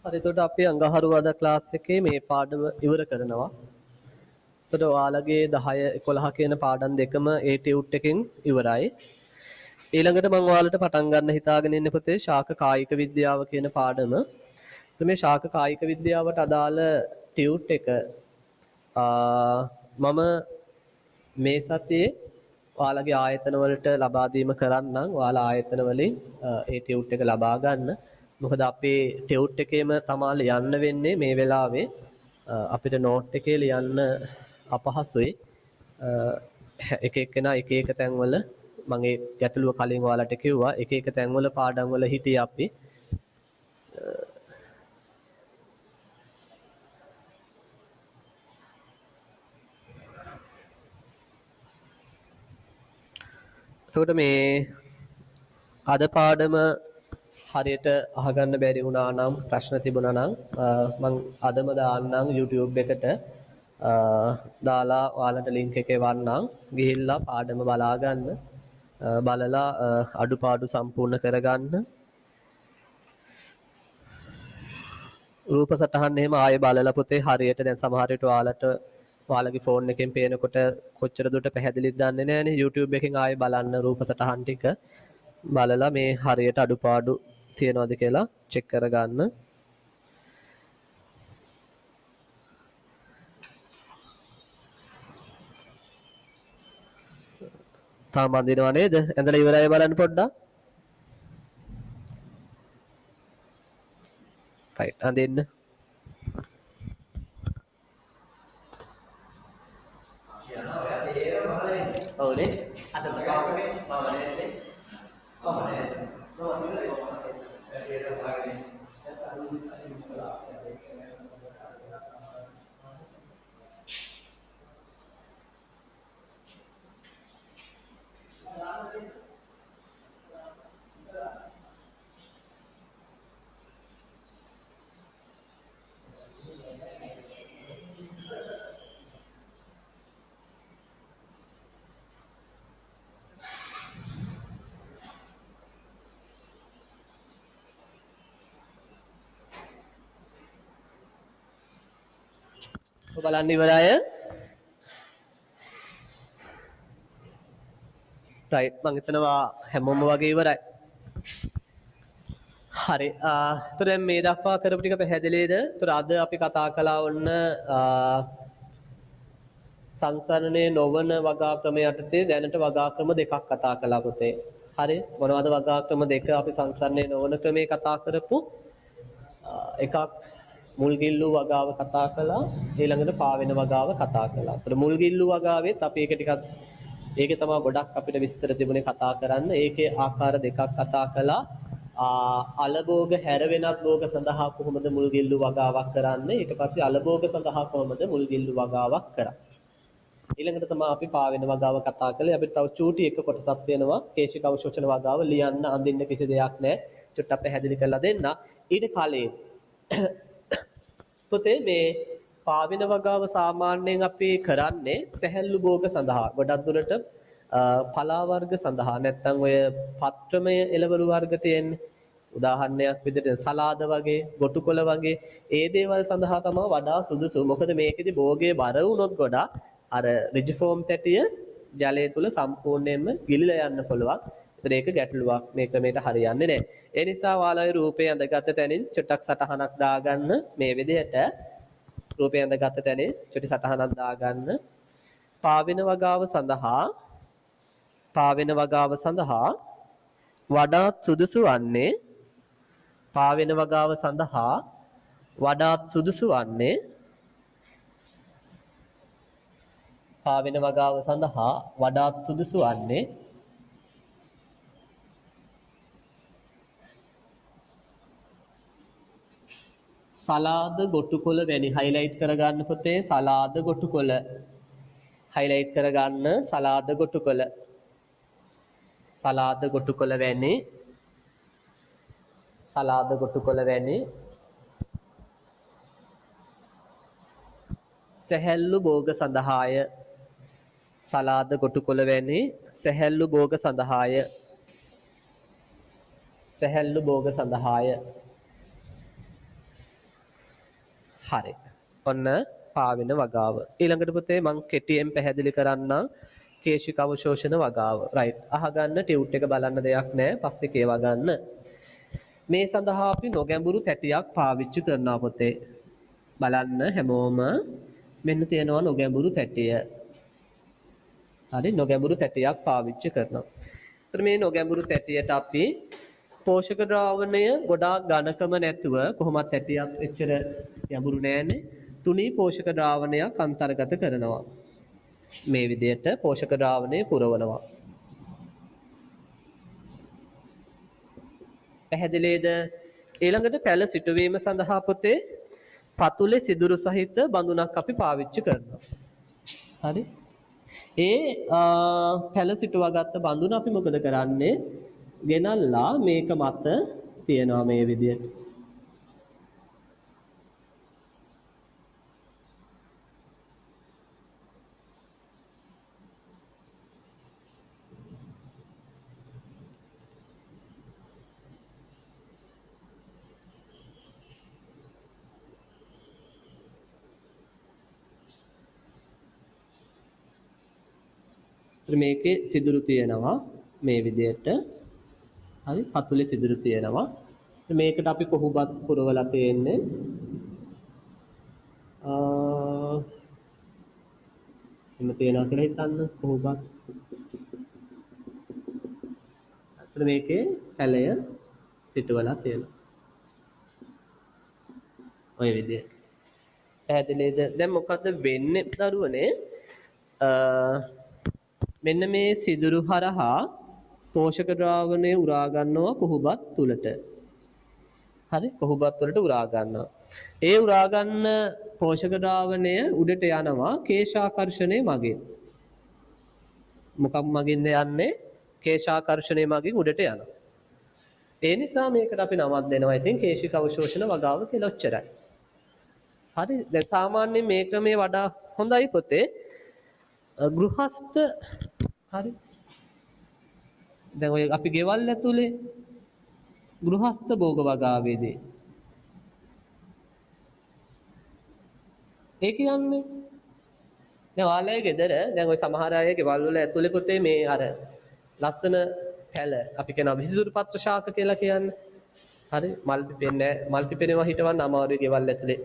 A: හරි එතකොට අපි අඟහරුවාදා ක්ලාස් එකේ මේ පාඩම ඉවර කරනවා. එතකොට ඔයාලගේ 10 11 කියන පාඩම් දෙකම ඒ ටියුට් එකෙන් ඉවරයි. ඊළඟට මම ඔයාලට පටන් ගන්න හිතාගෙන ඉන්නේ පුතේ ශාක කායික විද්‍යාව කියන පාඩම. මේ ශාක කායික විද්‍යාවට අදාළ ටියුට් එක මම මේ සතියේ ඔයාලගේ ආයතන වලට ලබා දීම කරන්නම්. ඔයාලා ආයතන වලින් ඒ ටියුට් එක ලබා ගන්න. මොකද අපේ ටියුට් එකේම තමයි ලියන්න වෙන්නේ මේ වෙලාවේ. අපිට නෝට් එකේ ලියන්න අපහසුයි. එක එක්කෙනා එක එක තැන්වල මම ඒ ගැටලුව කලින් ඔයාලට කිව්වා. එක එක තැන්වල පාඩම් වල හිටියේ අපි. එතකොට මේ අද පාඩම හරියට අහගන්න බැරි වුණා නම් ප්‍රශ්න තිබුණා නම් මම අදම දාන්නම් YouTube එකට දාලා ඔයාලට link එකේ වන්නම් ගිහිල්ලා පාඩම බලා ගන්න බලලා අඩුපාඩු සම්පූර්ණ කරගන්න රූප සටහන් එහෙම ආයෙ බලලා පුතේ හරියට දැන් සමහර විට ඔයාලගේ ෆෝන් එකෙන් පේනකොට කොච්චර දුරට පැහැදිලිද දන්නේ නැහැනේ YouTube එකෙන් ආයෙ බලන්න රූප සටහන් ටික බලලා මේ හරියට අඩුපාඩු තියනවාද කියලා චෙක් කරගන්න. තාම අඳිනව නේද? ඇඳලා ඉවරයි බලන්න පොඩ්ඩක්. රයිට් අඳින්න. ඔව්නේ. අද මොකක්ද? බලන්න ඉවරයි. රයිට් මම හිතනවා හැමෝම වගේ ඉවරයි. හරි. ඒතර දැන් මේ දක්වා කරපු ටික පැහැදිලිද? ඒතර අද අපි කතා කළා වොන්න සංසරණයේ නොවන වගා ක්‍රම යටතේ දැනට වගා ක්‍රම දෙකක් කතා කළා පුතේ. හරි. මොනවද වගා ක්‍රම දෙක අපි සංසරණයේ නොවන ක්‍රමේ කතා කරපු එකක් මුල්ගිල්ලු වගාව කතා කළා ඊළඟට පාවෙන වගාව කතා කළා. ඒතර මුල්ගිල්ලු වගාවෙත් අපි ඒක ටිකක් ඒකේ තමයි ගොඩක් අපිට විස්තර තිබුණේ කතා කරන්න. ඒකේ ආකාර දෙකක් කතා කළා. අලභෝග හැර වෙනත් භෝග සඳහා කොහොමද මුල්ගිල්ලු වගාවක් කරන්නේ? ඊට පස්සේ අලභෝග සඳහා කොහොමද මුල්ගිල්ලු වගාවක් කරන්නේ? ඊළඟට තමයි අපි පාවෙන වගාව කතා කළේ. අපිට තව චූටි එක කොටසක් තියෙනවා. කේශික අවශෝෂණ වගාව ලියන්න අඳින්න කිසි දෙයක් නැහැ. චුට්ටක් පැහැදිලි කරලා දෙන්න. ඊට කලින් පුතේ මේ පාවෙන වගාව සාමාන්‍යයෙන් අපි කරන්නේ සැහැල්ලු භෝග සඳහා. ගොඩක් දුරට පලා වර්ග සඳහා නැත්නම් ඔය පත්‍රමය එළවලු වර්ග තියෙන්නේ. උදාහරණයක් විදිහට සලාද වගේ, ගොටුකොළ වගේ ඒ දේවල් සඳහා තමයි වඩා සුදුසු. මොකද මේකෙදි භෝගයේ බර වුණොත් ගොඩක් අර රිජිෆෝම් තැටිය ජලය තුල සම්පූර්ණයෙන්ම ගිලිලා යන්න පුළුවන්. ඒතර ඒක ගැටලුවක්. මේ ක්‍රමයට හරියන්නේ නැහැ. ඒ නිසා ඔයාලගේ රූපේ ඇඳගත් තැනින් චුට්ටක් සටහනක් දාගන්න මේ විදිහට රූපේ ඇඳගත් තැනින් චුටි සටහනක් දාගන්න. පාවෙන වගාව සඳහා වඩාත් සුදුසු වන්නේ පාවෙන වගාව සඳහා වඩාත් සුදුසු වන්නේ පාවෙන වගාව සඳහා වඩාත් සුදුසු වන්නේ සලාද ගොටුකොළ වැනි හයිලයිට් කරගන්න පුතේ සලාද ගොටුකොළ හයිලයිට් කරගන්න සලාද ගොටුකොළ වැනි සැහැල්ලු භෝග සඳහාය සලාද ගොටුකොළ වැනි සැහැල්ලු භෝග සඳහාය හරි. ඔන්න පාවෙන වගාව. ඊළඟට පුතේ මං කෙටියෙන් පැහැදිලි කරන්නම් කේශික අවශෝෂණ වගාව. රයිට්. අහගන්න ටියුට් එක බලන්න දෙයක් නැහැ. පස්සේ කියවා ගන්න. මේ සඳහා අපි නොගැඹුරු තැටියක් පාවිච්චි කරනවා පුතේ. බලන්න හැමෝම මෙන්න තියෙනවා නොගැඹුරු තැටිය. හරි නොගැඹුරු තැටියක් පාවිච්චි කරනවා. එතන මේ නොගැඹුරු තැටියට අපි පෝෂක ද්‍රාවණය ගොඩාක් ඝනකම නැතුව කොහොමත් තැටියක් එච්චර ගැඹුරු නෑනේ. තුනී පෝෂක ද්‍රාවණයක් අන්තර්ගත කරනවා. මේ විදිහට පෝෂක ද්‍රාවණය පුරවනවා. පැහැදිලිද? ඊළඟට පැල සිටුවීම සඳහා පුතේ පතුලේ සිදුරු සහිත බඳුනක් අපි පාවිච්චි කරනවා. හරි? ඒ පැල සිටුවාගත්ත බඳුන අපි මොකද කරන්නේ? ගෙනල්ලා මේක මත තියනවා මේ විදිහට. මේකේ සිදුරු තියෙනවා මේ විදිහට. හරි පතුලේ සිදුරු තියෙනවා. මේකට අපි කොහොබත් පුරවලා තියෙන්නේ. එන්න තියනවා කියලා හිතන්න කොහොබත්. අතන මේකේ පැලය සිටවලා තියෙනවා. ඔය විදිහට. පැහැදිලිද? දැන් මොකද්ද වෙන්නේ දරුවනේ? මෙන්න මේ සිදුරු හරහා පෝෂක ද්‍රාවණය උරා ගන්නවා කොහොබත් තුලට. හරි කොහොබත් වලට උරා ගන්නවා. ඒ උරා ගන්න පෝෂක ද්‍රාවණය උඩට යනවා කේශාකර්ෂණය මගින්. මොකක් මගින්ද යන්නේ? කේශාකර්ෂණය මගින් උඩට යනවා. ඒ නිසා මේකට අපි නමක් දෙනවා. ඉතින් කේශික අවශෝෂණ වගාව කියලා ඔච්චරයි. හරි දැන් සාමාන්‍යයෙන් මේ ක්‍රමයේ වඩා හොඳයි පොතේ. ගෘහස්ත හරි දැන් ඔය අපි ගෙවල් ඇතුලේ ගෘහස්ත භෝග වගාවේදී ඒ කියන්නේ දැන් ඔයාලගේ ගෙදර දැන් ඔය සමහර අය ගෙවල් වල ඇතුලේ පොතේ මේ අර ලස්සන පැල අපි කියන විසිතුරු පත්‍ර ශාක කියලා කියන්නේ. හරි මල් පිපෙනවා හිටවන්න අමාරුයි ගෙවල් ඇතුලේ.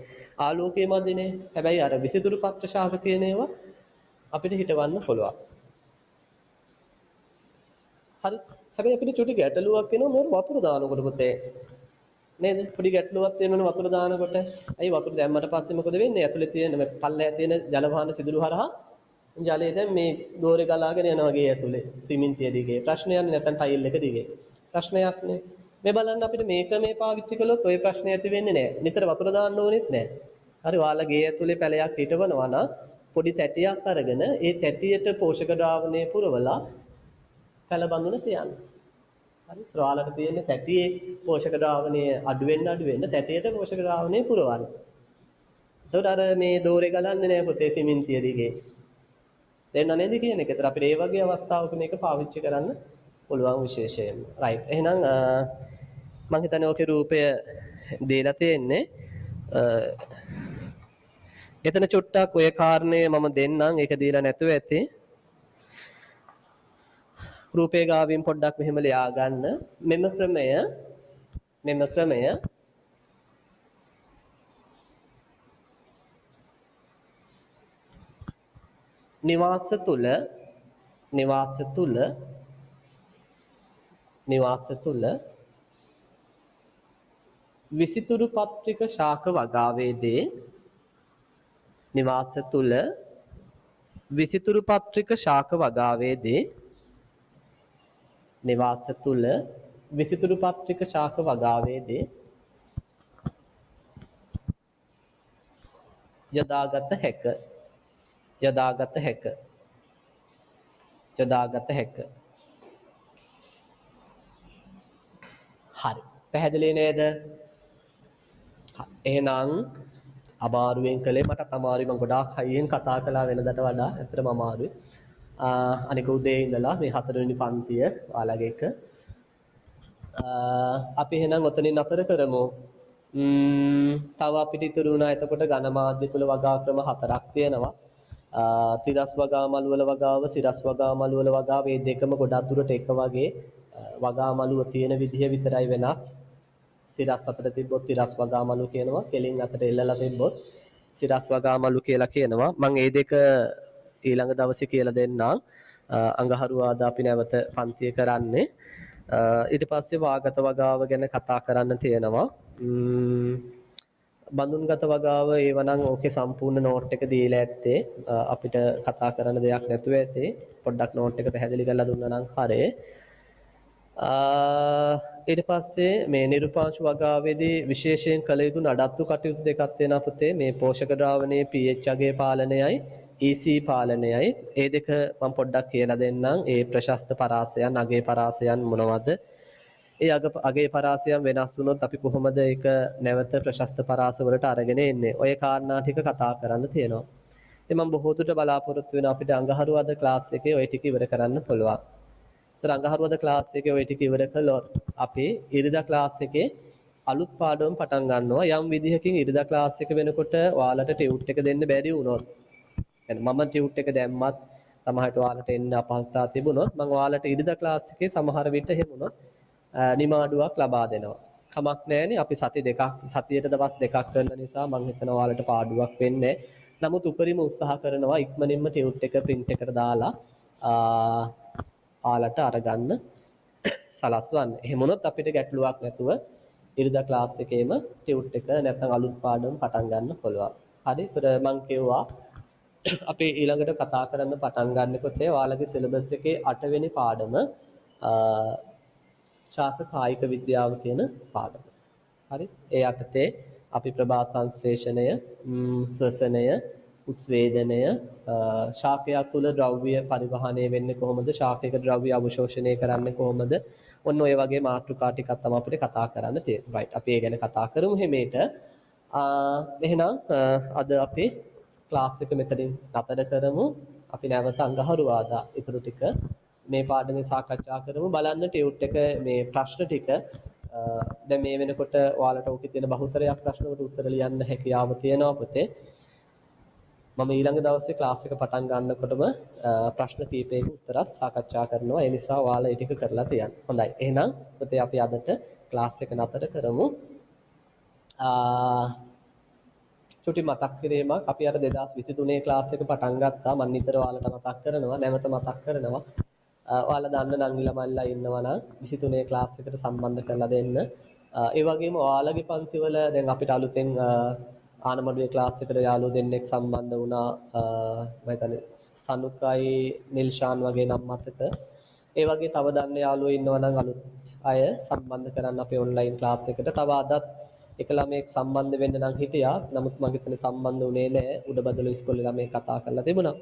A: ආලෝකයේ මැදිනේ. හැබැයි අර විසිතුරු පත්‍ර ශාක කියන ඒවා අපිට හිටවන්න පුළුවන්. හරි. හැබැයි අපිට චුටි ගැටලුවක් එනවා මේ වතුර දානකොට පුතේ. නේද? පොඩි ගැටලුවක් තියෙනවනේ වතුර දානකොට. ඇයි වතුර දැම්මට පස්සේ මොකද වෙන්නේ? ඇතුලේ තියෙන මේ පල්ලෙහා තියෙන ජල වහන සිදුරු හරහා ජලය දැන් මේ දෝරේ ගලාගෙන යනවා ගේ ඇතුලේ සිමෙන්තිය දිගේ. ප්‍රශ්නයක් නැත්නම් ටයිල් එක දිගේ. ප්‍රශ්නයක් නේ. මේ බලන්න අපිට මේ ක්‍රමේ පාවිච්චි කළොත් ওই ප්‍රශ්නේ ඇති වෙන්නේ නැහැ. නිතර වතුර දාන්න ඕනෙත් නැහැ. හරි ඔයාලා ගේ ඇතුලේ පැලයක් හිටවනවා නම් පොඩි තැටියක් අරගෙන ඒ තැටියට පෝෂක ද්‍රාවණය පුරවලා පැල බඳුන තියන්න. හරි ඔයාලට තියෙන තැටියේ පෝෂක ද්‍රාවණය අඩු වෙන්න තැටියට පෝෂක ද්‍රාවණය පුරවන්න. එතකොට අර මේ දෝරේ ගලන්නේ නැහැ පොතේ සිමෙන්තිය දිගේ. දැන් නේද කියන එක. ඒතර අපිට මේ වගේ අවස්ථාවක මේක පාවිච්චි කරන්න පුළුවන් විශේෂයෙන්ම. රයිට්. එහෙනම් මම හිතන්නේ ඔකේ රූපය දීලා තියෙන්නේ. එතන චුට්ටක් ඔය කාරණේ මම දෙන්නම්. ඒක දීලා නැතුව ඇති. රූපේ ගාවින් පොඩ්ඩක් මෙහෙම ලියා ගන්න. මෙම ක්‍රමය නිවාස තුල විසිතුරු පත්‍රික ශාක වගාවේදී නිවාස තුල විසිතුරු පත්‍රික ශාක වගාවේදී යොදාගත හැක. හරි. පැහැදිලි නේද? එහෙනම් අමාරුවෙන් කළේ මටත් අමාරුයි. මම ගොඩාක් හයියෙන් කතා කළා වෙනදට වඩා. ඇත්තටම අමාරුයි. අනික උදේ ඉඳලා මේ 4 වෙනි පන්තිය ඔයාලගේ එක අපි එහෙනම් ඔතනින් අතර කරමු. තව අපිට ඉතුරු වුණා එතකොට ඝන මාධ්‍ය තුල වගා ක්‍රම හතරක් තියෙනවා. තිරස් වගා මළු වල වගාව, සිරස් වගා මළු වල වගාව මේ දෙකම ගොඩක් දුරට එක වගේ වගා මළුව තියෙන විදිහ විතරයි වෙනස්. තිරස් අතර තිබ්බොත් තිරස් වගා මළු කියනවා. කෙලින් අතර එල්ලලා තිබ්බොත් සිරස් වගා මළු කියලා කියනවා. මම මේ දෙක ඊළඟ දවසේ කියලා දෙන්නම්. අඟහරුවාදා අපි නැවත පන්තිය කරන්නේ. ඊට පස්සේ වාගත වගාව ගැන කතා කරන්න තියෙනවා. බඳුන්ගත වගාව ඒවනම් ඕකේ සම්පූර්ණ නෝට් එක දීලා ඇත්තේ. අපිට කතා කරන්න දෙයක් නැතුව ඇත්තේ. පොඩ්ඩක් නෝට් එක පැහැදිලි කරලා දුන්නා නම් හරියි. ඊට පස්සේ මේ නිරුපාංශ වගාවේදී විශේෂයෙන් කළ යුතු නඩත්තු කටයුතු දෙකක් තියෙනවා පුතේ. මේ පෝෂක ද්‍රාවණයේ pH අගේ පාලනයයි EC පාලනයයි. ඒ දෙක මම පොඩ්ඩක් කියලා දෙන්නම්. ඒ ප්‍රශස්ත පරාසයන් අගේ පරාසයන් මොනවද? ඒ අගේ පරාසයන් වෙනස් වුණොත් අපි කොහොමද ඒක නැවත ප්‍රශස්ත පරාස වලට අරගෙන එන්නේ? ඔය කාරණා ටික කතා කරන්න තියෙනවා. ඉතින් මම බොහෝ දුරට බලාපොරොත්තු වෙනවා අපිට අඟහරුවාද ක්ලාස් එකේ ওই ටික ඉවර කරන්න පුළුවන්. අඟහරුවාද ක්ලාස් එකේ ওই ටික ඉවර කළොත් අපි ඉරිදා ක්ලාස් එකේ අලුත් පාඩම පටන් ගන්නවා. යම් විදිහකින් ඉරිදා ක්ලාස් එක වෙනකොට ඔයාලට ටියුට් එක දෙන්න බැරි වුණොත්, يعني මම ටියුට් එක දැම්මත් සමහරට ඔයාලට එන්න අපහසුතාව තිබුණොත් මම ඔයාලට ඉරිදා ක්ලාස් එකේ සමහර විට එහෙම වුණොත් නිමාඩුවක් ලබා දෙනවා. කමක් නැහැනේ. අපි සතියට දවස් දෙකක් කරන නිසා මම හිතනවා ඔයාලට පාඩුවක් වෙන්නේ. නමුත් උපරිම උත්සාහ කරනවා ඉක්මනින්ම ටියුට් එක print එකට දාලා ආලට අරගන්න සලස්වන්න. එහෙම වුණොත් අපිට ගැටලුවක් නැතුව ඉරිදා ක්ලාස් එකේම ටියුට් එක නැත්නම් අලුත් පාඩම් පටන් ගන්න පුළුවන්. හරි. ඒතර මම කියුවා අපි ඊළඟට කතා කරන්න පටන් ගන්නකොට ඔයාලගේ සිලබස් එකේ 8 වෙනි පාඩම ශාක කායික විද්‍යාව කියන පාඩම. හරි. ඒ යටතේ අපි ප්‍රභා සංශ්ලේෂණය, ශ්වසනය, උත්ස්වේදනය, ශාකයක් තුළ ද්‍රව්‍ය පරිවහණය වෙන්නේ කොහොමද? ශාකයක ද්‍රව්‍ය අවශෝෂණය කරන්නේ කොහොමද? ඔන්න ඔය වගේ මාතෘකා ටිකක් තමයි අපිට කතා කරන්න තියෙන්නේ. රයිට්. අපි ඒ ගැන කතා කරමු හැමේට. එහෙනම් අද අපි ක්ලාස් එක මෙතනින් නතර කරමු. අපි නැවත අඟහරුවාදා ඊටු ටික මේ පාඩමේ සාකච්ඡා කරමු. බලන්න ටියුට් එක මේ ප්‍රශ්න ටික දැන් මේ වෙනකොට ඔයාලට ඕකේ තියෙන බහුතරයක් ප්‍රශ්න වලට උත්තර ලියන්න හැකියාව තියෙනවා පුතේ. මම ඊළඟ දවසේ ක්ලාස් එක පටන් ගන්නකොටම ප්‍රශ්න කීපයක උත්තර සාකච්ඡා කරනවා. ඒ නිසා ඔයාලා ඒ ටික කරලා තියන්න. හොඳයි. එහෙනම් පුතේ අපි අදට ක්ලාස් එක නතර කරමු. චුටි මතක් කිරීමක්. අපි අර 2023 ක්ලාස් එක පටන් ගත්තා. මම නිතර ඔයාලට මතක් කරනවා. නැවත මතක් කරනවා. ඔයාලා දන්න නංගි ළමයිලා ඉන්නවා නම් 23 ක්ලාස් එකට සම්බන්ධ කරලා දෙන්න. ඒ වගේම ඔයාලගේ පන්තිවල දැන් අපිට අලුතෙන් ආනමඩුවේ ක්ලාස් එකට යාළුවෝ දෙන්නෙක් සම්බන්ධ වුණා. මම හිතන්නේ සනුකයි නිල්ෂාන් වගේ නම් මතක. ඒ වගේ තව දන්න යාළුවෝ ඉන්නවා නම් අලුත් අය සම්බන්ධ කරන්න අපේ ඔන්ලයින් ක්ලාස් එකට. තව අදත් එක ළමයෙක් සම්බන්ධ වෙන්න නම් හිටියා. නමුත් මම හිතන්නේ සම්බන්ධ වුණේ නැහැ. උඩබදල ඉස්කෝලේ ළමයෙක් කතා කරලා තිබුණා.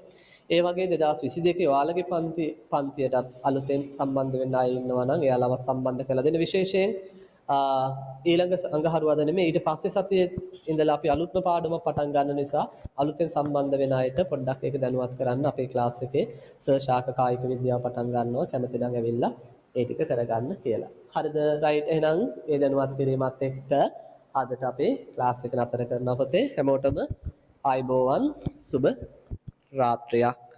A: ඒ වගේ 2022 ඔයාලගේ පන්තියටත් අලුතෙන් සම්බන්ධ වෙන්න අය ඉන්නවා නම් එයාලව සම්බන්ධ කරලා දෙන්න. විශේෂයෙන් ඊළඟ අඟහරුවාදා නෙමෙයි ඊට පස්සේ සතියේ ඉඳලා අපි අලුත්ම පාඩම පටන් ගන්න නිසා අලුතෙන් සම්බන්ධ වෙන අයට පොඩ්ඩක් ඒක දැනුවත් කරන්න. අපේ ක්ලාස් එකේ සර් ශාක කායික විද්‍යාව පටන් ගන්නවා. කැමති නම් ඇවිල්ලා ඒ ටික කරගන්න කියලා. හරිද? රයිට්. එහෙනම් ඒ දැනුවත් කිරීමත් එක්ක අදට අපේ ක්ලාස් එක නතර කරනවා පුතේ. හැමෝටම ආයුබෝවන් සුබ රාත්‍රියක්.